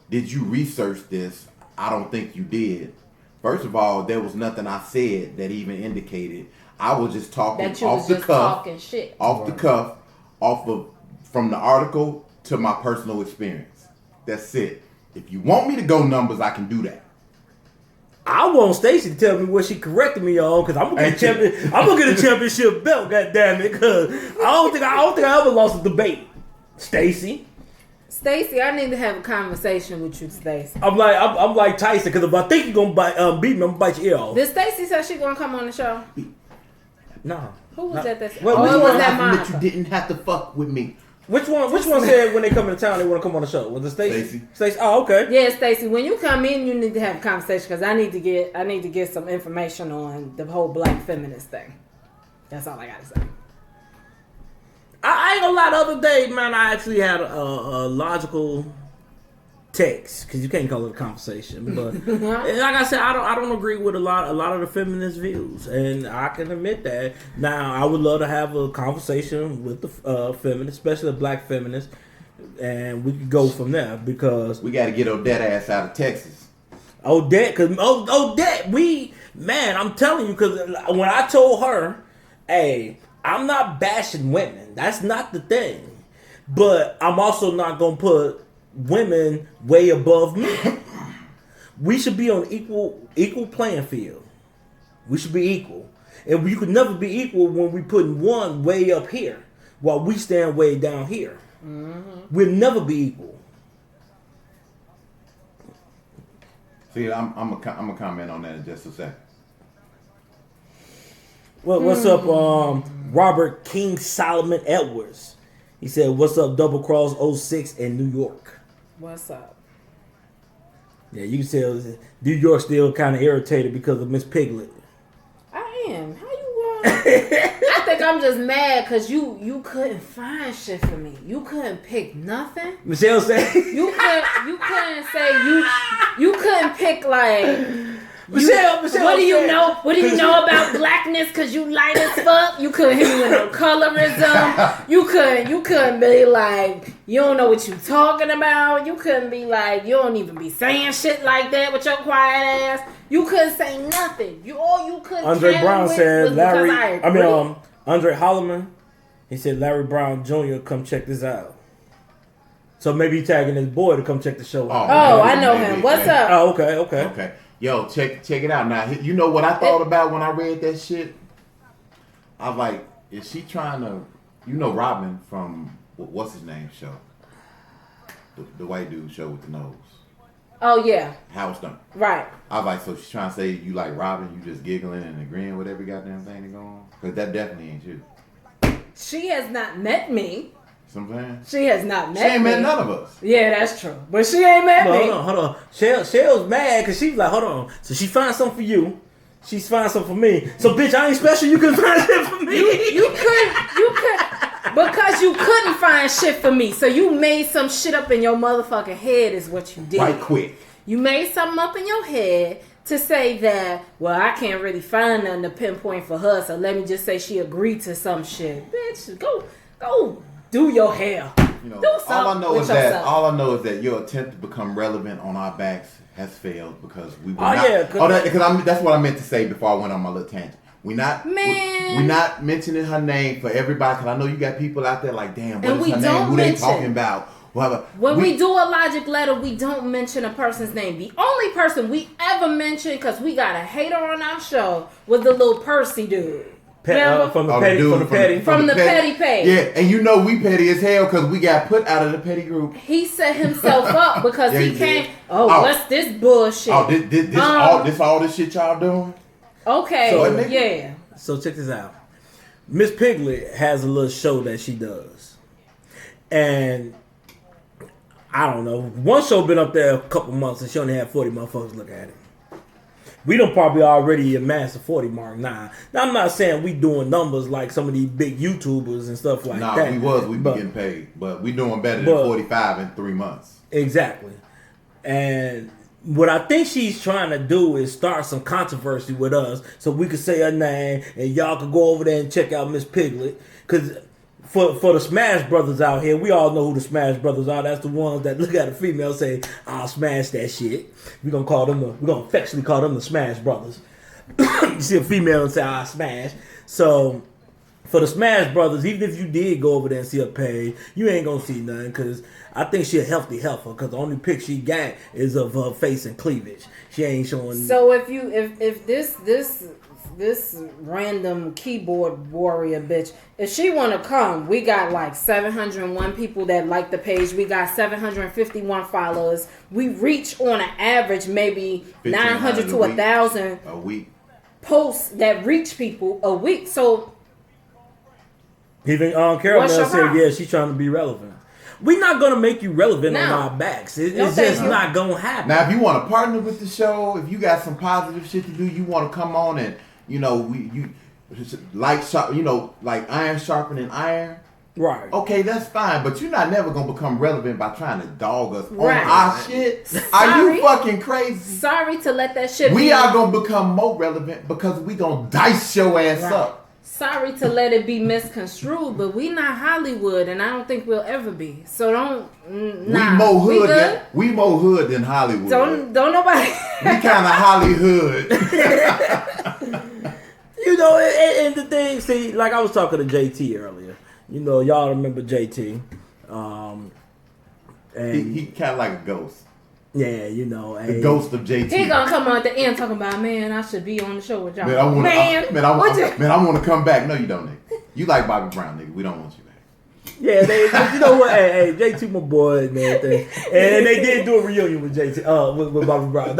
"Did you research this?" I don't think you did. First of all, there was nothing I said that even indicated. I was just talking That you off was the just cuff, talking shit. from the article to my personal experience. That's it. If you want me to go numbers, I can do that. I want Stacey to tell me what she corrected me on, because I'm gonna get a championship belt. God damn it, because I don't think I ever lost a debate. Stacey, I need to have a conversation with you, Stacey. I'm like Tyson, because if I think you're gonna beat me, I'm gonna bite your ear off. Did Stacey say she gonna come on the show? No. Who was that? That Well, oh, which it was one that That Monica. you didn't have to fuck with me. Which one said when they come into town they want to come on the show? Was it Stacey? Stacey. Oh, okay. Yeah, Stacey, when you come in, you need to have a conversation because I need to get some information on the whole black feminist thing. That's all I gotta say. I ain't gonna lie. The other day, man, I actually had a logical text, because you can't call it a conversation. But like I said, I don't agree with a lot of the feminist views, and I can admit that. Now, I would love to have a conversation with the feminists, especially the black feminists, and we could go from there, because We got to get Odette ass out of Texas. Odette, I'm telling you, because when I told her, hey, I'm not bashing women, that's not the thing, but I'm also not gonna put women way above me. We should be on equal playing field. We should be equal, and you could never be equal when we putting one way up here while we stand way down here. We'll never be equal. See, I'm gonna comment on that in just a second. Well, what's up, Robert King Solomon Edwards? He said, "What's up, Double Cross 06 in New York?" What's up? Yeah, you can tell New York still kind of irritated because of Miss Piglet. I am. How you I think I'm just mad because you couldn't find shit for me. You couldn't pick nothing. Michelle said, You couldn't say you couldn't pick like. Michelle What do you know? What do you know about blackness? Cause you light as fuck. You couldn't hit me with no colorism. You couldn't be like you don't know what you talking about. You couldn't be like you don't even be saying shit like that with your quiet ass. You couldn't say nothing. All you could. Andre Brown said Larry. I Andre Holloman. He said Larry Brown Jr. come check this out. So maybe he tagging his boy to come check the show out. Oh, I know him. What's up? Oh, okay. Okay. Yo, check it out. Now, you know what I thought about when I read that shit? I was like, is she trying to, Robin from, what's his name show? The white dude show with the nose. Oh, yeah. Howard Stern. Right. I was like, so she's trying to say you like Robin, you just giggling and agreeing with every goddamn thing that go on? Because that definitely ain't you. She has not met me. Something. She has not met me. She ain't met none of us. Yeah, that's true. But she ain't met me. Hold on. Shell's mad because she's like, hold on. So she finds something for you. She's finding something for me. So bitch, I ain't special. You can find shit for me. You could, because you couldn't find shit for me. So you made some shit up in your motherfucking head is what you did. Right quick. You made something up in your head to say that, well, I can't really find nothing to pinpoint for her. So let me just say she agreed to some shit. Bitch, go. Do your hair. All I know is that your attempt to become relevant on our backs has failed because we were that's what I meant to say before I went on my little tangent. We're not mentioning her name for everybody because I know you got people out there like, damn, what is her name? Who they talking about? When we do a logic letter, we don't mention a person's name. The only person we ever mentioned, because we got a hater on our show, was the little Percy dude. From the petty page. Yeah, and we petty as hell because we got put out of the petty group. He set himself up because he came. What's this bullshit? All this shit y'all doing? Okay, So check this out. Miss Piglet has a little show that she does, and I don't know. One show been up there a couple months, and she only had 40 motherfuckers look at it. We don't probably already amassed the 40 mark now. Now, I'm not saying we doing numbers like some of these big YouTubers and stuff like that. We be getting paid. But we doing better than 45 in 3 months. Exactly. And what I think she's trying to do is start some controversy with us so we could say her name and y'all could go over there and check out Miss Piglet. Because For the Smash Brothers out here, we all know who the Smash Brothers are. That's the ones that look at a female and say, "I'll smash that shit." We're gonna affectionately call them the Smash Brothers. You see a female and say, "I'll smash." So for the Smash Brothers, even if you did go over there and see her page, you ain't gonna see nothing because I think she a healthy heifer because the only pic she got is of her face and cleavage. She ain't showing. So if this random keyboard warrior bitch, if she want to come, we got like 701 people that like the page. We got 751 followers. We reach on an average maybe 900 to 1,000 a week posts that reach people a week. So even Carol what's your said, problem? yeah, she's trying to be relevant. We're not gonna make you relevant No. on our backs. It's No, just thank you. not gonna happen. Now, if you want to partner with the show, if you got some positive shit to do, you want to come on and like iron sharpening iron. Right. Okay, that's fine, but you're not never gonna become relevant by trying to dog us Right. on our shit. Are Sorry. you fucking crazy? sorry to let that shit We be. are gonna become more relevant because we gonna dice your ass Right. up. Sorry to let it be misconstrued, but we not Hollywood, and I don't think we'll ever be. So don't. Nah, we good? more hood than Hollywood. Don't nobody. We kind of Hollywood. You know, and the thing, see, like I was talking to JT earlier. You know, y'all remember JT. And he kind of like a ghost. yeah, you know, The and ghost of JT. He gonna come on at the end talking about, man, I should be on the show with y'all. Man, I want what I want to come back. No, you don't, nigga. You like Bobby Brown, nigga. We don't want you back. yeah, but you know what? Hey, JT, my boy, and everything. And they did do a reunion with JT, with Bobby Brown.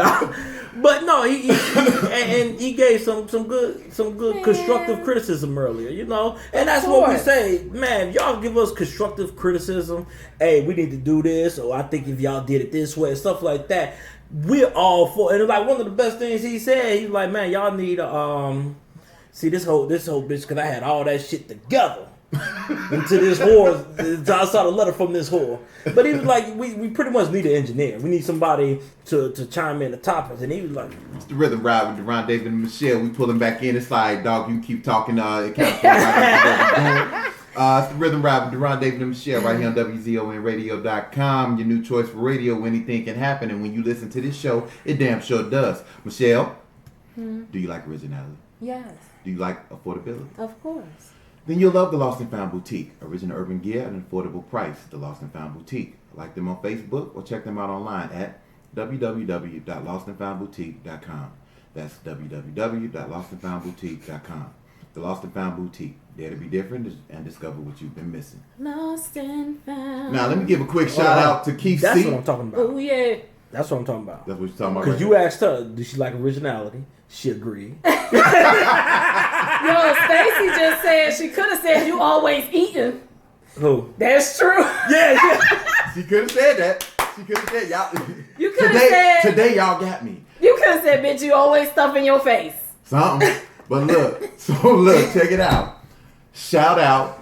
But no, he gave some good constructive criticism earlier, you know, and that's what we say, man. If y'all give us constructive criticism, hey, we need to do this, or I think if y'all did it this way, stuff like that, we're all for. And like one of the best things he said, he's like, man, y'all need see this whole bitch because I had all that shit together. Into this whore, until I saw the letter from this whore. But he was like, we pretty much need an engineer. We need somebody to chime in the topics. And he was like, It's the Rhythm Ride with Deron, David, and Michelle. We pull him back in. It's like, dog, you keep talking. It kind of right into it's the Rhythm Ride with Deron, David, and Michelle right here on WZONradio.com. Your new choice for radio. Anything can happen. And when you listen to this show, it damn sure does. Michelle, do you like originality? Yes, Do you like affordability? of course. Then you'll love the Lost and Found Boutique. Original urban gear at an affordable price. The Lost and Found Boutique. Like them on Facebook or check them out online at www.lostandfoundboutique.com. That's www.lostandfoundboutique.com. The Lost and Found Boutique. Dare to be different and discover what you've been missing. Lost and found. Now, let me give a quick shout out to Keith that's C. what I'm talking about. Oh yeah. That's what I'm talking about. That's what you're talking about. Because Right you asked her, does she like originality? She agreed. Yo, Stacy just said she could have said you always eating. Who? That's true. Yeah. She could have said that. She could have said, y'all. You could have said. Today, y'all got me. You could have said, bitch, you always stuff in your face. Something. But look, check it out. Shout out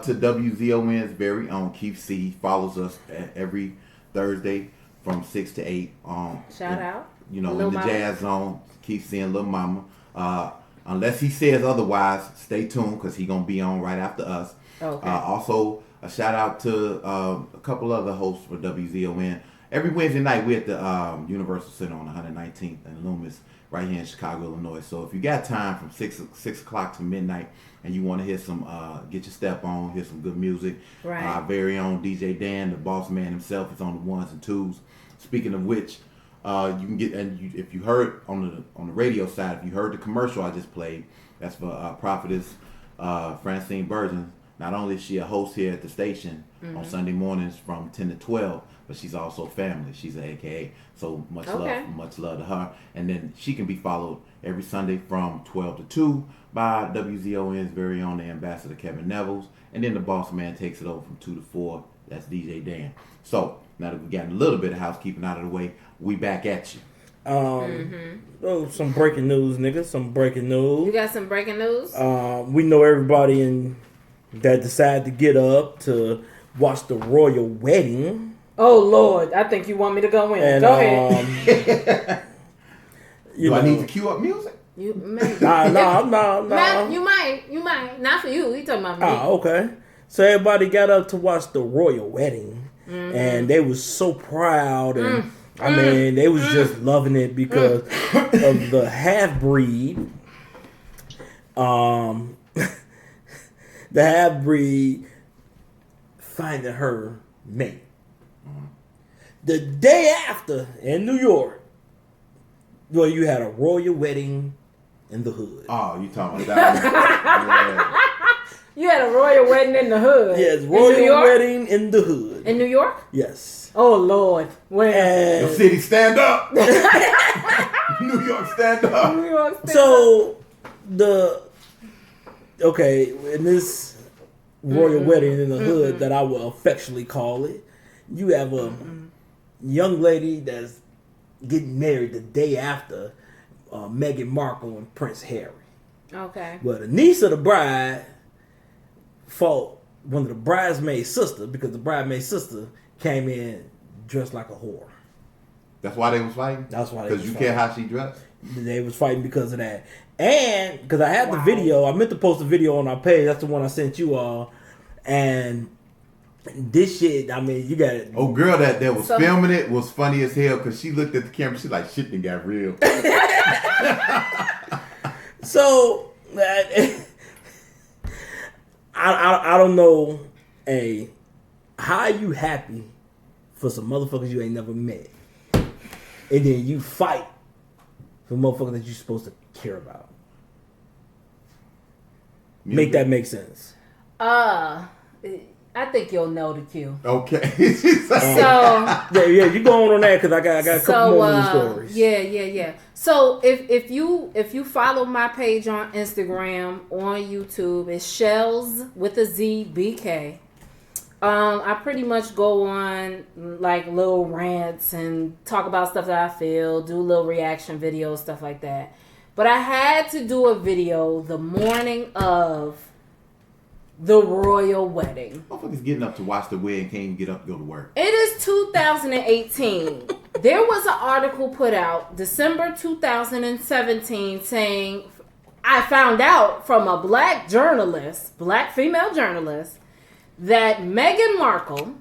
to WZON's very own Keith C. He follows us every Thursday from 6 to 8. Shout out. You know, Lil in the Mama. Jazz Zone. Keep seeing Lil Mama. Unless he says otherwise, stay tuned because he's going to be on right after us. Okay. Also, a shout out to a couple other hosts for WZON. Every Wednesday night, we're at the Universal Center on 119th and Loomis, right here in Chicago, Illinois. So if you got time from 6 o'clock to midnight and you want to hear some, get your step on, hear some good music, Right. our very own DJ Dan, the boss man himself, is on the ones and twos. Speaking of which, you can get, and if you heard on the radio side, if you heard the commercial I just played, that's for Prophetess Francine Burgeon. Not only is she a host here at the station on Sunday mornings from 10 to 12, but she's also family. She's an AKA. So much love to her. And then she can be followed every Sunday from 12 to 2 by WZON's very own Ambassador Kevin Nevels. And then the boss man takes it over from 2 to 4. That's DJ Dan. So now that we got a little bit of housekeeping out of the way, we back at you. Oh, some breaking news, nigga. Some breaking news. You got some breaking news? We know everybody that decided to get up to watch the royal wedding. Oh, Lord. I think you want me to go in. And, go ahead. Do I need to cue up music? You may. No. You might. Not for you. He talking about me. Okay. So everybody got up to watch the royal wedding, and they was so proud, and I mean, they was just loving it because of the half breed. The half breed finding her mate. The day after in New York, well, you had a royal wedding in the hood. Oh, you talking about that? You had a royal wedding in the hood. Yes, royal wedding in the hood. In New York? Yes. Oh, Lord. Where? The city stand up. New York stand up. New York State. So, in this royal wedding in the hood that I will affectionately call it, you have a young lady that's getting married the day after Meghan Markle and Prince Harry. Okay. Well, the niece of the bride fought one of the bridesmaid's sister because the bridesmaid's sister came in dressed like a whore. That's why they was fighting? That's why they Because was you fighting. care how she dressed? They was fighting because of that. And because I had the video, I meant to post a video on our page. That's the one I sent you all. And this shit, I mean, you got it. Oh, girl that was filming it was funny as hell because she looked at the camera. She's like, shit done got real. So, I don't know, how are you happy for some motherfuckers you ain't never met? And then you fight for motherfuckers that you're supposed to care about. Make that make sense. I think you'll know the cue. Okay. So yeah, you go on that because I got a couple more news stories. Yeah. So if you follow my page on Instagram, on YouTube, it's Shells with a Z BK. I pretty much go on like little rants and talk about stuff that I feel, do little reaction videos, stuff like that. But I had to do a video the morning of the royal wedding. Motherfuckers getting up to watch the wedding can't even get up to go to work. It is 2018. There was an article put out December 2017 saying, I found out from a black female journalist, that Meghan Markle,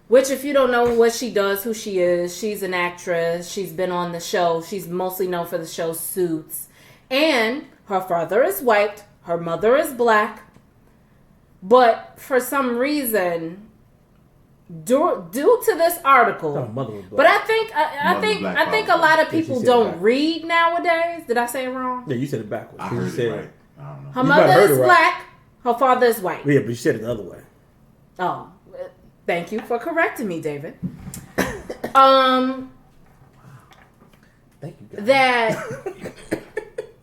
which if you don't know what she does, who she is, she's an actress. She's been on the show. She's mostly known for the show Suits. And her father is white. Her mother is black. But for some reason, due to this article, but I think a lot of people don't read nowadays. Did I say it wrong? Yeah, you said it backwards. I heard it right. I don't know. Her mother is black. Her father is white. Yeah, but you said it the other way. Oh, thank you for correcting me, David. Thank you, guys. That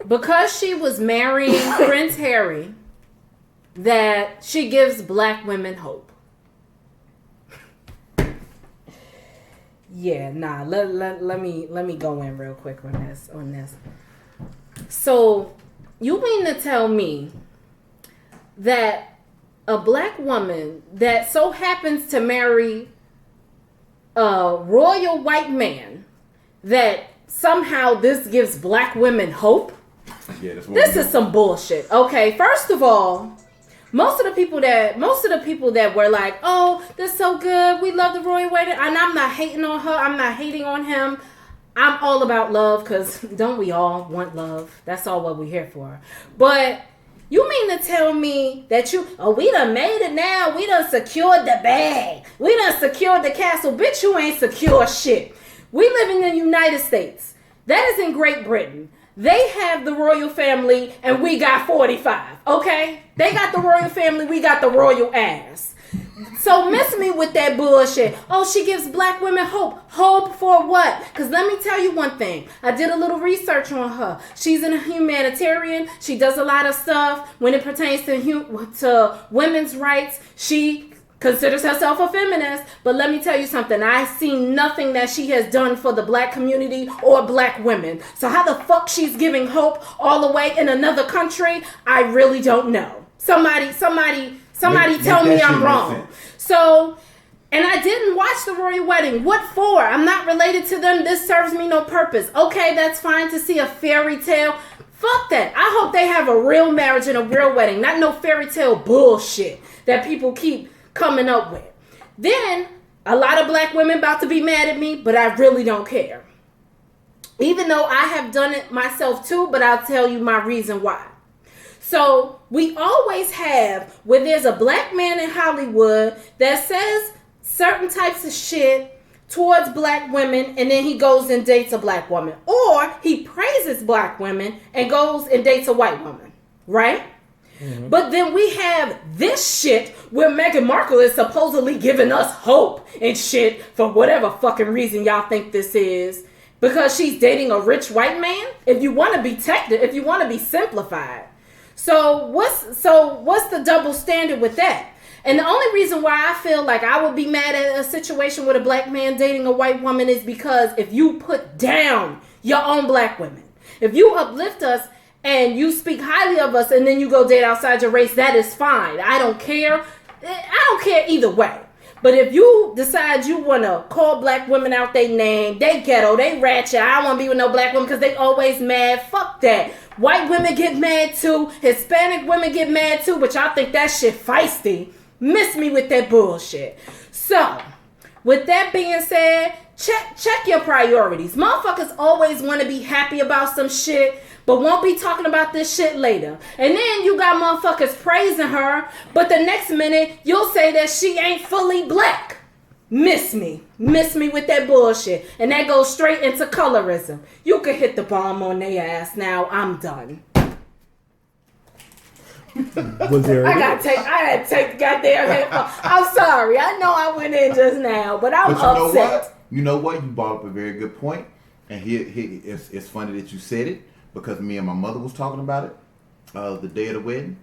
because she was marrying Prince Harry, that she gives black women hope. Yeah, nah. Let me go in real quick on this. So, you mean to tell me that a black woman that so happens to marry a royal white man, that somehow this gives black women hope? Yeah, that's what This is some bullshit. Okay, first of all, most of the people that were like, oh, this is so good, we love the royal wedding, and I'm not hating on her, I'm not hating on him. I'm all about love, because don't we all want love? That's all what we're here for. But you mean to tell me that we done made it now, we done secured the bag, we done secured the castle. Bitch, you ain't secure shit. We live in the United States. That is in Great Britain. They have the royal family and we got 45, okay? They got the royal family, we got the royal ass. So miss me with that bullshit. Oh, she gives black women hope. Hope for what? Because let me tell you one thing. I did a little research on her. She's a humanitarian. She does a lot of stuff when it pertains to women's rights. She considers herself a feminist. But let me tell you something. I see nothing that she has done for the black community or black women. So how the fuck she's giving hope all the way in another country, I really don't know. Somebody tell me I'm wrong. So, and I didn't watch the royal wedding. What for? I'm not related to them. This serves me no purpose. Okay, that's fine to see a fairy tale. Fuck that. I hope they have a real marriage and a real wedding, not no fairy tale bullshit that people keep coming up with. Then, a lot of black women about to be mad at me, but I really don't care. Even though I have done it myself too, but I'll tell you my reason why. So, we always have, where there's a black man in Hollywood that says certain types of shit towards black women, and then he goes and dates a black woman. Or he praises black women and goes and dates a white woman. Right? Mm-hmm. But then we have this shit where Meghan Markle is supposedly giving us hope and shit for whatever fucking reason y'all think this is. Because she's dating a rich white man? If you want to be if you want to be simplified. So what's the double standard with that? And the only reason why I feel like I would be mad at a situation with a black man dating a white woman is because if you put down your own black women, if you uplift us and you speak highly of us and then you go date outside your race, that is fine. I don't care. I don't care either way. But if you decide you want to call black women out their name, they ghetto, they ratchet, I don't want to be with no black women because they always mad, fuck that. White women get mad too. Hispanic women get mad too, but y'all think that shit feisty. Miss me with that bullshit. So, with that being said, check your priorities. Motherfuckers always want to be happy about some shit, but won't be talking about this shit later. And then you got motherfuckers praising her, but the next minute you'll say that she ain't fully black. Miss me with that bullshit. And that goes straight into colorism. You can hit the bomb on their ass now. I'm done. Was there? I had to take the goddamn headphone. I'm sorry. I know I went in just now, but I'm upset. You know what? You brought up a very good point, and it's funny that you said it because me and my mother was talking about it the day of the wedding.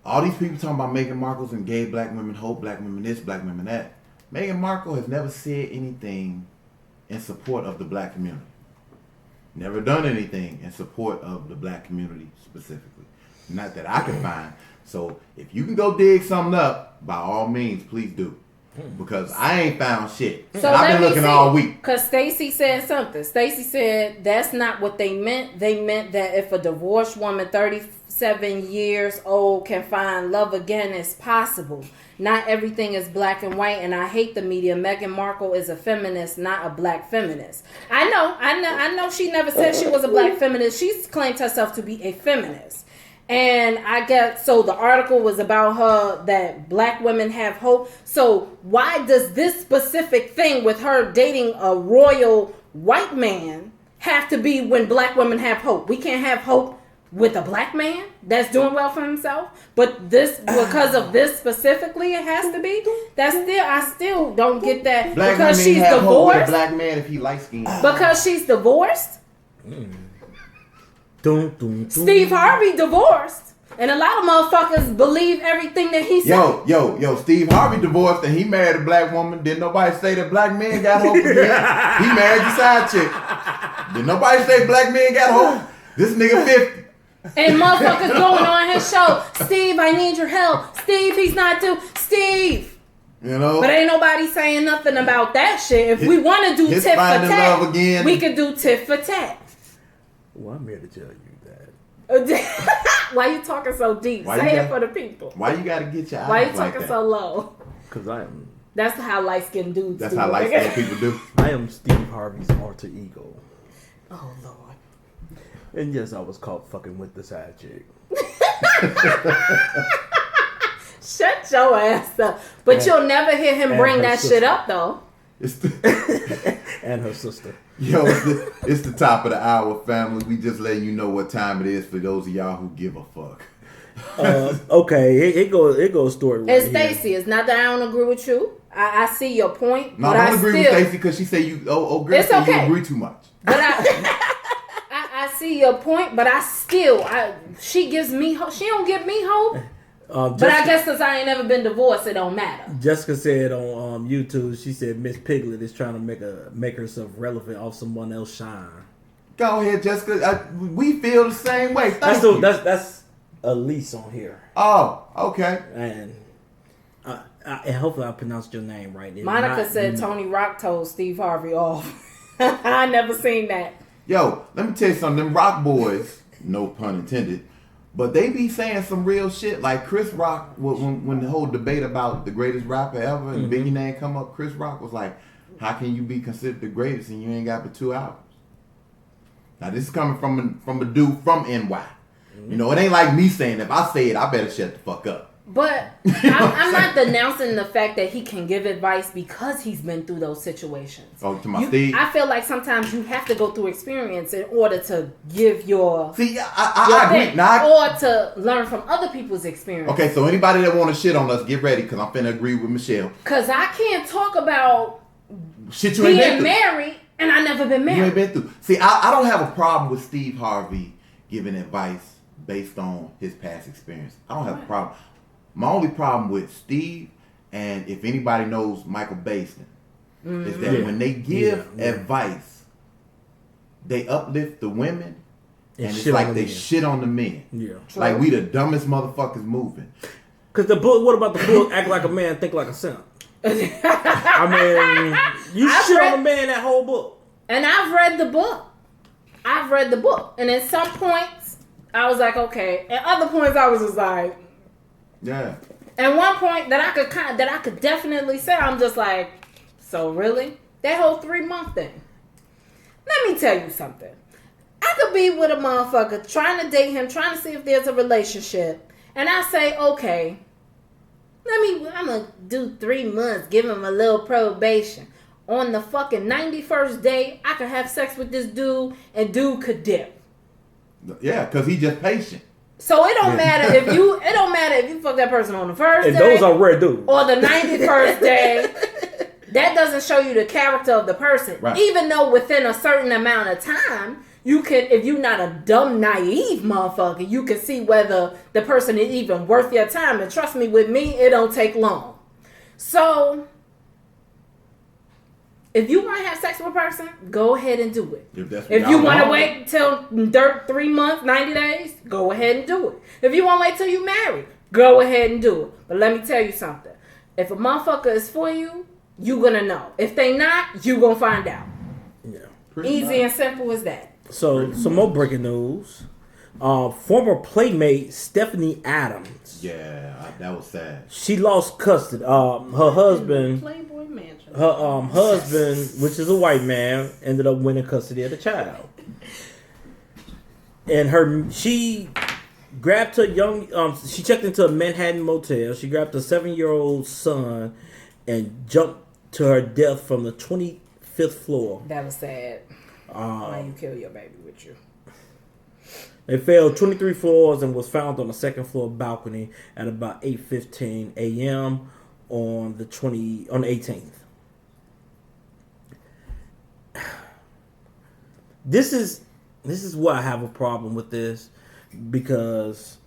All these people talking about Meghan Markle's and gay black women hope, black women this, black women that. Meghan Markle has never said anything in support of the black community. Never done anything in support of the black community specifically. Not that I can find. So if you can go dig something up, by all means, please do. Because I ain't found shit. So I've been looking all week. Because Stacey said something. Stacey said that's not what they meant. They meant that if a divorced woman 37 years old can find love again, it's possible. Not everything is black and white, and I hate the media. Meghan Markle is a feminist, not a black feminist. I know she never said she was a black feminist. She's claimed herself to be a feminist. And I guess, so the article was about her that black women have hope. So why does this specific thing with her dating a royal white man have to be when black women have hope? We can't have hope with a black man that's doing well for himself. But this, because of this specifically, it has to be. I still don't get that. Black because women she's have divorced. Hope with a black man if he light skinned. Because she's divorced. Dun, dun, dun. Steve Harvey divorced, and a lot of motherfuckers believe everything that he said. Yo, Steve Harvey divorced and he married a black woman. Didn't nobody say that black men got hope again? He married the side chick. Did nobody say black men got hope? This nigga 50. And motherfuckers going on his show. Steve, I need your help. Steve, he's not too. Steve. You know? But ain't nobody saying nothing about that shit. If we want to do tit for tat, we could do tit for tat. Well, I'm here to tell you that. Why you talking so deep? Say it for the people. Why you gotta get your eyes Why you like talking that? so low? Because I am. That's how light-skinned dudes That's do. how light-skinned people do. I am Steve Harvey's alter ego. Oh, Lord. And yes, I was caught fucking with the side chick. Shut your ass up. But you'll never hear him bring that shit up, though. And her sister. Yo, it's the top of the hour, family. We just letting you know what time it is for those of y'all who give a fuck. Okay, it goes story right And here. Stacey, it's not that I don't agree with you. I see your point. No, but I don't agree with Stacey because she said you. Girl, it's said okay. You agree too much. But I see your point. But she gives me hope. She don't give me hope. But I guess since I ain't never been divorced, it don't matter. Jessica said on YouTube, she said Miss Piglet is trying to make herself relevant off someone else's shine. Go ahead, Jessica. We feel the same way. Thank you. That's Elise on here. Oh, okay. And hopefully I pronounced your name right. Monica said Tony Rock told Steve Harvey off. I never seen that. Yo, let me tell you something. Them rock boys, no pun intended, but they be saying some real shit. Like Chris Rock, when the whole debate about the greatest rapper ever and Biggie name come up, Chris Rock was like, how can you be considered the greatest and you ain't got but 2 albums? Now this is coming from a dude from NY. You know, it ain't like me saying if I say it, I better shut the fuck up. But I'm not denouncing the fact that he can give advice because he's been through those situations. Oh, to my Steve? I feel like sometimes you have to go through experience in order to give your I agree. thing, Now, or to learn from other people's experience. okay, so anybody that want to shit on us, get ready because I'm finna agree with Michelle. Because I can't talk about Shit you ain't been being through. married and I never been married. You ain't been through. See, I don't have a problem with Steve Harvey giving advice based on his past experience. I don't have a problem. My only problem with Steve, and if anybody knows Michael Basin, is that when they give advice, they uplift the women, and it's like they shit on the men. Yeah. Like we the dumbest motherfuckers moving. Because the book, what about the book, Act Like a Man, Think Like a Simp? I mean, you shit on a man that whole book. And I've read the book. And at some points, I was like, okay. At other points, I was just like, Yeah. and one point that I could definitely say, I'm just like, so really? That whole 3-month thing. Let me tell you something. I could be with a motherfucker trying to date him, trying to see if there's a relationship, and I say, okay, I'm gonna do 3 months, give him a little probation. On the fucking 91st day, I could have sex with this dude, and dude could dip. Yeah, because he just patient. So it don't matter if you fuck that person on the first And day. those are rare dudes. Or the 91st day. That doesn't show you the character of the person. Right. Even though within a certain amount of time, you can, if you're not a dumb, naive motherfucker, you can see whether the person is even worth your time. And trust me, with me, it don't take long. So, if you want to have sex with a person, go ahead and do it. If you want to wait till 3 months, 90 days, go ahead and do it. If you want to wait till you married, go ahead and do it. But let me tell you something. If a motherfucker is for you, you going to know. If they not, you going to find out. Yeah. Easy and simple as that. So, some more breaking news. Former playmate Stephanie Adams. Yeah, that was sad. She lost custody. Her husband... Playboy Mansion. Her husband, which is a white man, ended up winning custody of the child. And she grabbed her she checked into a Manhattan motel. She grabbed her 7-year-old son and jumped to her death from the 25th floor. That was sad. Why you kill your baby with you? They fell 23 floors and was found on the second floor balcony at about 8:15 a.m. on the 18th. This is why I have a problem with this, because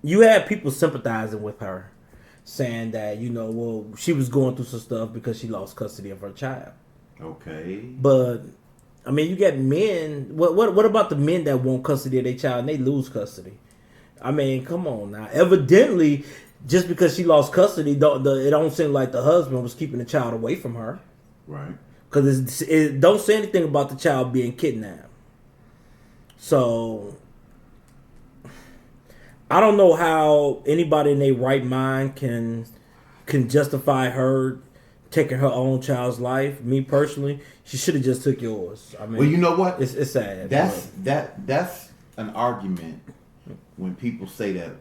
you had people sympathizing with her, saying that, well, she was going through some stuff because she lost custody of her child. Okay. But I mean, you got men. What about the men that want custody of their child and they lose custody? I mean, come on now. Evidently, just because she lost custody, it don't seem like the husband was keeping the child away from her. Right. Because it don't say anything about the child being kidnapped. So I don't know how anybody in their right mind can justify her taking her own child's life. Me personally, she should have just took yours. I mean, well, you know what? It's sad. That's an argument when people say that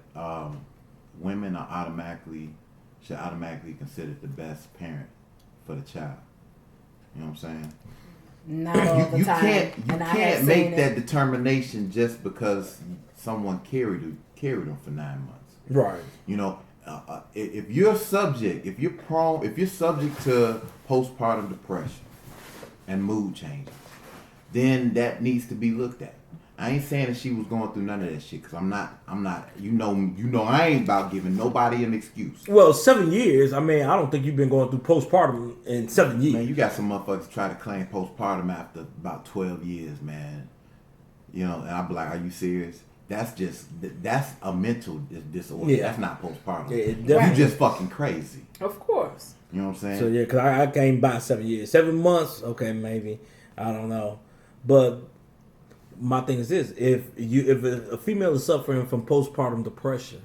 women should automatically considered the best parent for the child. You know what I'm saying? Not all the time. You can't make that determination just because someone carried them for 9 months. Right. If you're subject to postpartum depression and mood changes, then that needs to be looked at. I ain't saying that she was going through none of that shit, because I'm not, I ain't about giving nobody an excuse. Well, 7 years, I mean, I don't think you've been going through postpartum in 7 years. Man, you got some motherfuckers try to claim postpartum after about 12 years, man. And I'll be like, are you serious? That's a mental disorder. Yeah. That's not postpartum. Yeah, you just fucking crazy. Of course. You know what I'm saying? So, yeah, because I came by 7 years. 7 months, okay, maybe. I don't know. But my thing is this: if a female is suffering from postpartum depression,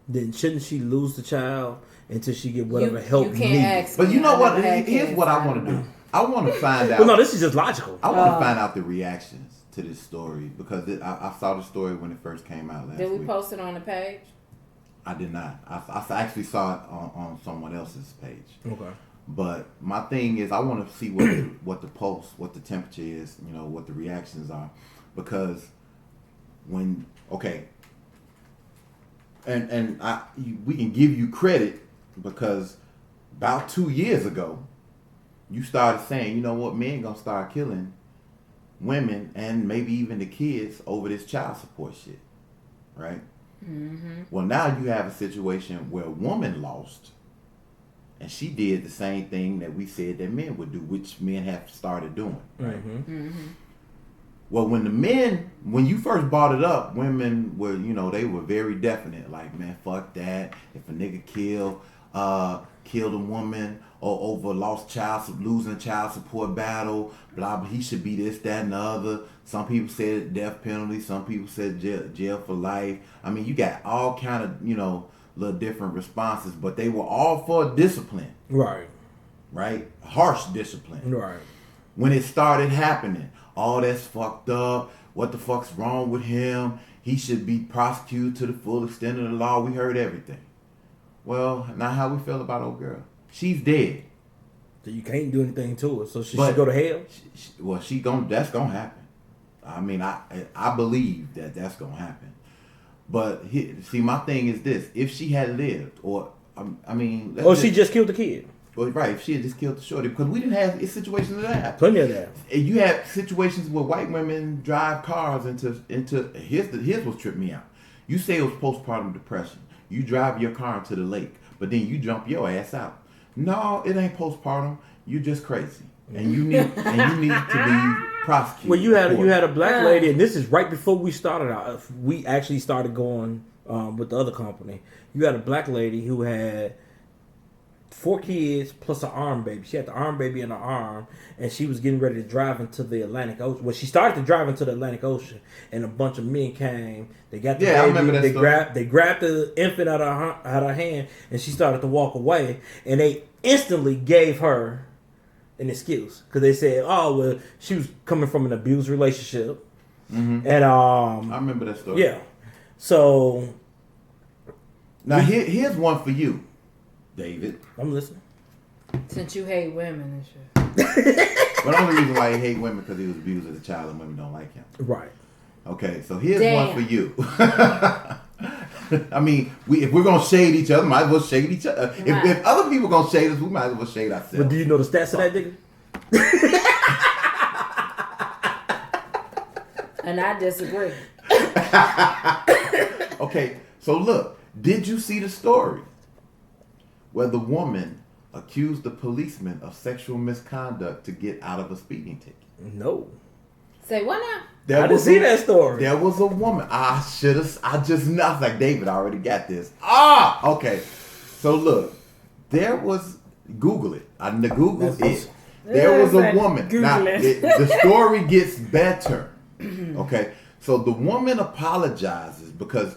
then shouldn't she lose the child until she get whatever help you can't needed? ask But me. you know I what? never had Here's kids. what I want to do. I want to find out. Well, no, this is just logical. I want to find out the reactions to this story because I saw the story when it first came out last Did we week. post it on the page? I did not. I actually saw it on someone else's page. Okay. But my thing is, I want to see what the temperature is, you know, what the reactions are, because we can give you credit because about 2 years ago, you started saying, you know what, men gonna start killing women and maybe even the kids over this child support shit, right? Mm-hmm. Well, now you have a situation where a woman lost. And she did the same thing that we said that men would do, which men have started doing. Right? Well, when you first brought it up, women were, you know, they were very definite. Like, man, fuck that. If a nigga killed a woman or over losing a child support battle, blah, blah, he should be this, that, and the other. Some people said death penalty. Some people said jail for life. I mean, you got all kind of, you know, little different responses, but they were all for discipline. Right? Harsh discipline. Right. When it started happening, all that's fucked up. What the fuck's wrong with him? He should be prosecuted to the full extent of the law. We heard everything. Well, now how we feel about old girl? She's dead. So you can't do anything to her. So she should go to hell? That's gonna happen. I mean, I believe that's gonna happen. But see, my thing is this: if she had lived, or she just killed the kid. Well, right, if she had just killed the shorty, because we didn't have situations of that. Plenty of that. And you have situations where white women drive cars into. Here's what tripped me out. You say it was postpartum depression. You drive your car into the lake, but then you jump your ass out. No, it ain't postpartum. You just crazy, and you need to be prosecuted. Well, you had a black lady, and this is right before we started out. We actually started going with the other company. You had a black lady who had 4 kids plus an arm baby. She had the arm baby in her arm, and she was getting ready to drive into the Atlantic Ocean. Well, she started to drive into the Atlantic Ocean, and a bunch of men came. They got the baby. I remember that they grabbed the infant out of her hand, and she started to walk away. And they instantly gave her an excuse because they said, "Oh, well, she was coming from an abused relationship." Mm-hmm. And I remember that story. Yeah. So now here's one for you, David. I'm listening. Since you hate women and shit. But the only reason why he hate women because he was abused as a child and women don't like him. Right. Okay, so here's one for you. I mean, if we're gonna shade each other, might as well shade each other. Right. If other people gonna shade us, we might as well shade ourselves. But do you know the stats of that nigga? And I disagree. Okay, so look, did you see the story where the woman accused the policeman of sexual misconduct to get out of a speeding ticket? No. Say what now? I didn't see that story. There was a woman. I was like, David, I already got this. Okay. So look, there was, Google it. Google it. There was a woman. Now, the story gets better. Okay. So the woman apologizes because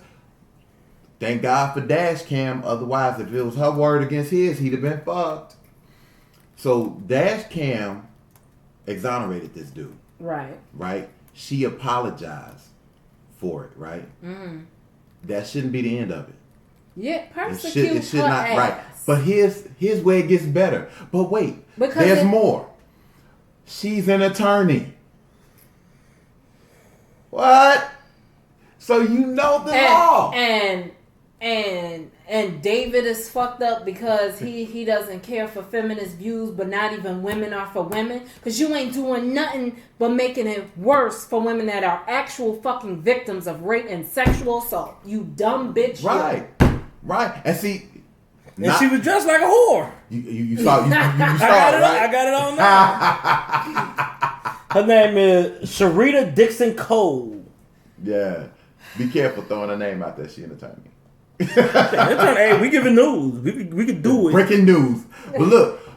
thank God for dash cam. Otherwise, if it was her word against his, he'd have been fucked. So dash cam exonerated this dude. Right. She apologized for it. Right. Mm-hmm. That shouldn't be the end of it. Yeah, persecute it should her not. ass. Right. But here's where it gets better. But wait, there's more. She's an attorney. What? So you know the law. And David is fucked up because he doesn't care for feminist views, but not even women are for women. Because you ain't doing nothing but making it worse for women that are actual fucking victims of rape and sexual assault. You dumb bitch. Right. Right. And see. And she was dressed like a whore. You saw it, right? I got it on now. Her name is Sharita Dixon Cole. Yeah. Be careful throwing her name out there. She an attorney. Hey, we giving news. We could do it. Breaking news. But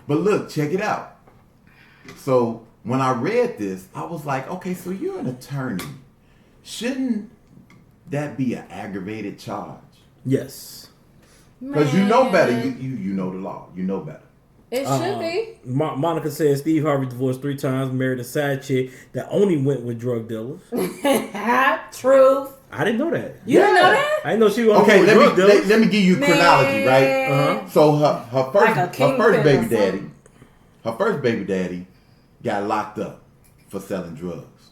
look, check it out. So when I read this, I was like, okay, so you're an attorney. Shouldn't that be an aggravated charge? Yes. Because you know better. Man. You know the law. You know better. It should be. Monica said Steve Harvey divorced 3 times, married a side chick that only went with drug dealers. Truth. I didn't know that. You didn't know that? I didn't know she was Okay, with drug dealers. let me give you chronology, right? Uh-huh. So her Like a first kingpin baby or daddy, something. her first baby daddy got locked up for selling drugs.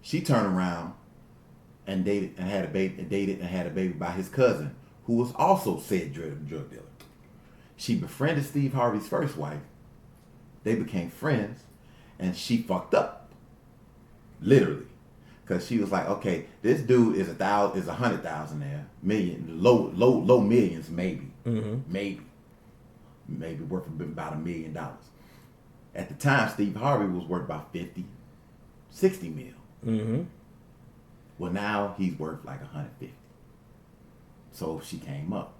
She turned around and dated and had a baby by his cousin, who was also said drug dealer. She befriended Steve Harvey's first wife. They became friends, and she fucked up, literally, because she was like, "Okay, this dude is 100,000 there, million, low millions, maybe, maybe worth about $1 million." At the time, Steve Harvey was worth about 50, 60 mil. Mm-hmm. Well, now he's worth like 150. So she came up.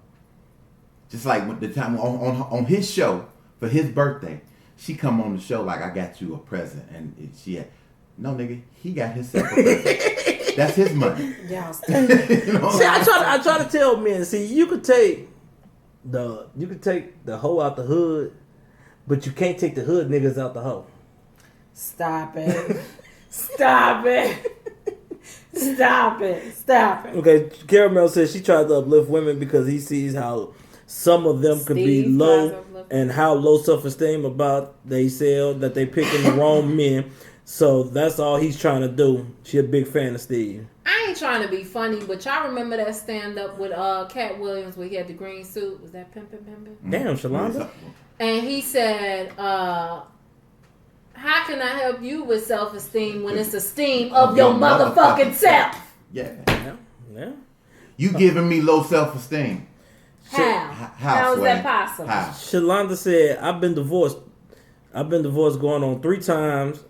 Just like when the time on his show for his birthday, she come on the show like, I got you a present, and she had, no nigga, he got himself a present. That's his money. Y'all You know? See, I try to tell men, see, you could take the hoe out the hood, but you can't take the hood niggas out the hoe. Stop it. Stop it. Stop it. Stop it. Okay, Caramel says she tries to uplift women because he sees how some of them could be Steve low tries to uplift and how low self-esteem about they sell that they picking the wrong men. So that's all he's trying to do. She a big fan of Steve. I ain't trying to be funny, but y'all remember that stand up with Cat Williams where he had the green suit? Was that Pimpin'? Damn, Shalonda. And he said, how can I help you with self-esteem when it's esteem of your motherfucking self? Yeah. Yeah. You giving me low self-esteem. How is Sway? that possible? How? Shalonda said, I've been divorced going on 3 times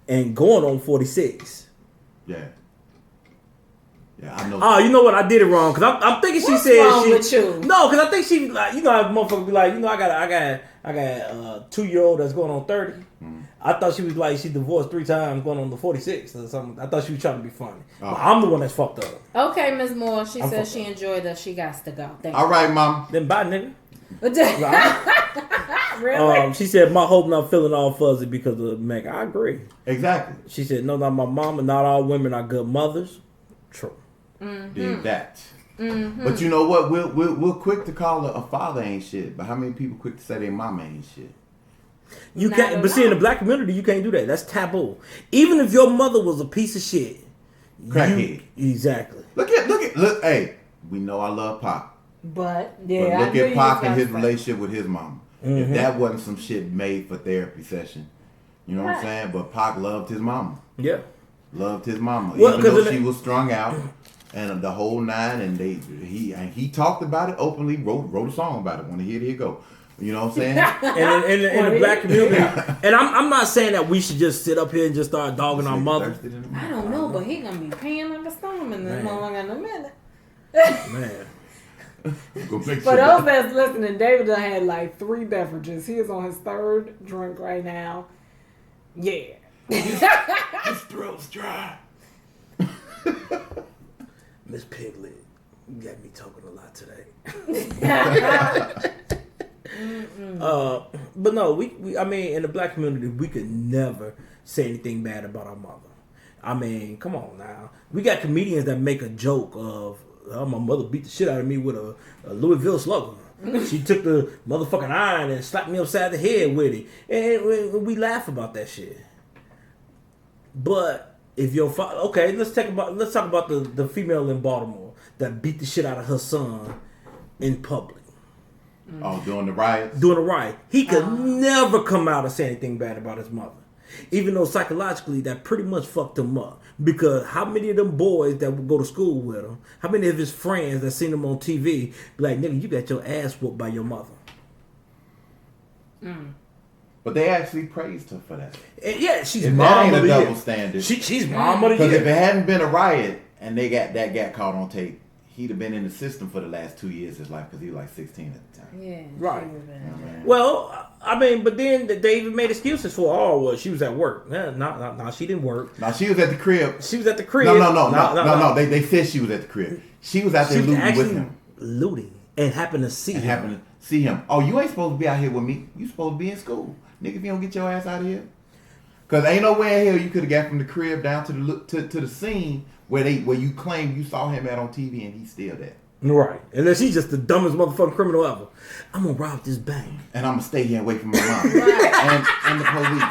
and going on 46. Yeah. Yeah, I know. Oh, you know what? I did it wrong because I'm thinking she What's said wrong she. with you? No, because I think she like how motherfuckers be like I got a 2-year-old that's going on 30. I thought she was like she divorced 3 times going on the 46 or something. I thought she was trying to be funny. But I'm the one that's fucked up. Okay, Ms. Moore. She I'm said fucked she up. enjoyed that. She got to go. Thank All right, mom. Then bye, nigga. you. Really? She said my hope not feeling all fuzzy because of Meg. I agree. Exactly. She said no, not my mama. Not all women are good mothers. True. Did that. But you know what? We're quick to call a father ain't shit. But how many people quick to say their mama ain't shit? You Not can't. a But see, in the lot. black community, you can't do that. That's taboo. Even if your mother was a piece of shit. Crackhead. Exactly. Look. Hey, we know I love Pop. But, But yeah. I look knew at you Pop was and his gonna say. relationship with his mama. If that wasn't some shit made for therapy session, you know what I'm Right. saying? But Pac loved his mama. Yeah. Loved his mama. Well, Even 'cause though of she the- was strung out and the whole nine, and he talked about it openly, wrote a song about it. When here you go. You know what I'm saying? And in the black community, and I'm not saying that we should just sit up here and just start dogging our mothers. I don't know, but he gonna be paying like a storm in this Man. motherfucker in a minute. Man. Go make For sure those that- that's listening, David done had like 3 beverages. He is on his 3rd drink right now. Yeah. his throat's dry. Miss Piglet, you got me talking a lot today. But no, we I mean, in the black community, we could never say anything bad about our mother. I mean, come on now. We got comedians that make a joke of, oh, my mother beat the shit out of me with a Louisville slugger. She took the motherfucking iron and slapped me upside the head with it. And we laugh about that shit. But if your father, okay, let's talk about the female in Baltimore that beat the shit out of her son in public. Oh, doing the riots? Doing it right. He could never come out and say anything bad about his mother. Even though psychologically that pretty much fucked him up. Because how many of them boys that would go to school with him, how many of his friends that seen him on TV be like, nigga, you got your ass whooped by your mother. But they actually praised her for that. And yeah, she's If that mom ain't of a the year. double standard. She's mom of the Because if year. it hadn't been a riot and that got caught on tape, he'd have been in the system for the last 2 years of his life because he was like 16 at the time. Yeah. Right. Man. Well, I mean, but then they even made excuses for, well, she was at work. No, she didn't work. No, she was at the crib. She was at the crib. No. They said she was at the crib. She was out there looting with him. Looting and happened to see him. Oh, you ain't supposed to be out here with me. You supposed to be in school, nigga. If you don't get your ass out of here, cause ain't no way in hell you could have got from the crib down to the scene where you claim you saw him at on TV and he's still there. Right. Unless he's just the dumbest motherfucking criminal ever. I'm gonna rob this bank. And I'm gonna stay here away from my mom and the police.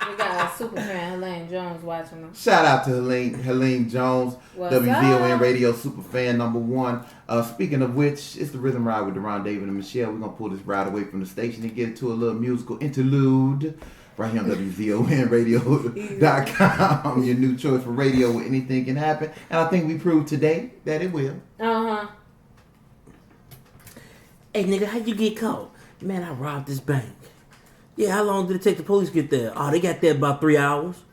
We got a super fan, Helene Jones, watching us. Shout out to Helene Jones, What's WVON up? Radio super fan number 1. Speaking of which, it's the Rhythm Ride with Deron David and Michelle. We're gonna pull this ride away from the station and get into a little musical interlude. Right here on WVONradio.com. Your new choice for radio where anything can happen. And I think we proved today that it will. Uh-huh. Hey, nigga, how'd you get caught? Man, I robbed this bank. Yeah, how long did it take the police to get there? Oh, they got there about 3 hours.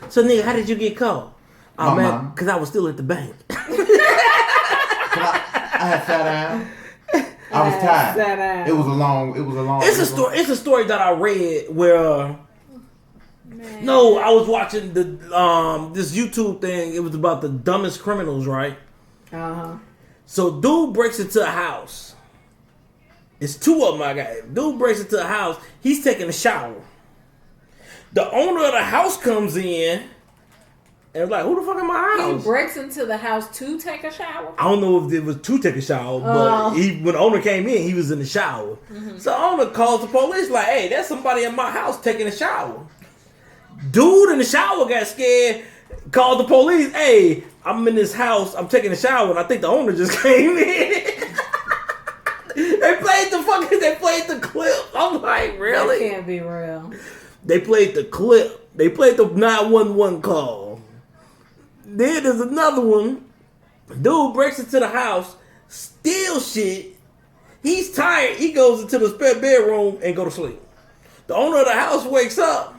So, nigga, how did you get caught? Oh, man, because I was still at the bank. I had sat down. I was tired. It was a long. It's a story that I read where. Man. No, I was watching the this YouTube thing. It was about the dumbest criminals, right? Uh-huh. So, dude breaks into a house. It's 2 of them, I got. Dude breaks into a house. He's taking a shower. The owner of the house comes in and was like, who the fuck in my house? He breaks into the house to take a shower? I don't know if it was to take a shower, but when the owner came in, he was in the shower. Mm-hmm. So the owner calls the police like, hey, there's somebody in my house taking a shower. Dude in the shower got scared, called the police, hey, I'm in this house, I'm taking a shower, and I think the owner just came in. They played the clip. I'm like, really? That can't be real. They played the clip. They played the 911 call. Then there's another one. Dude breaks into the house, steals shit. He's tired. He goes into the spare bedroom and go to sleep. The owner of the house wakes up.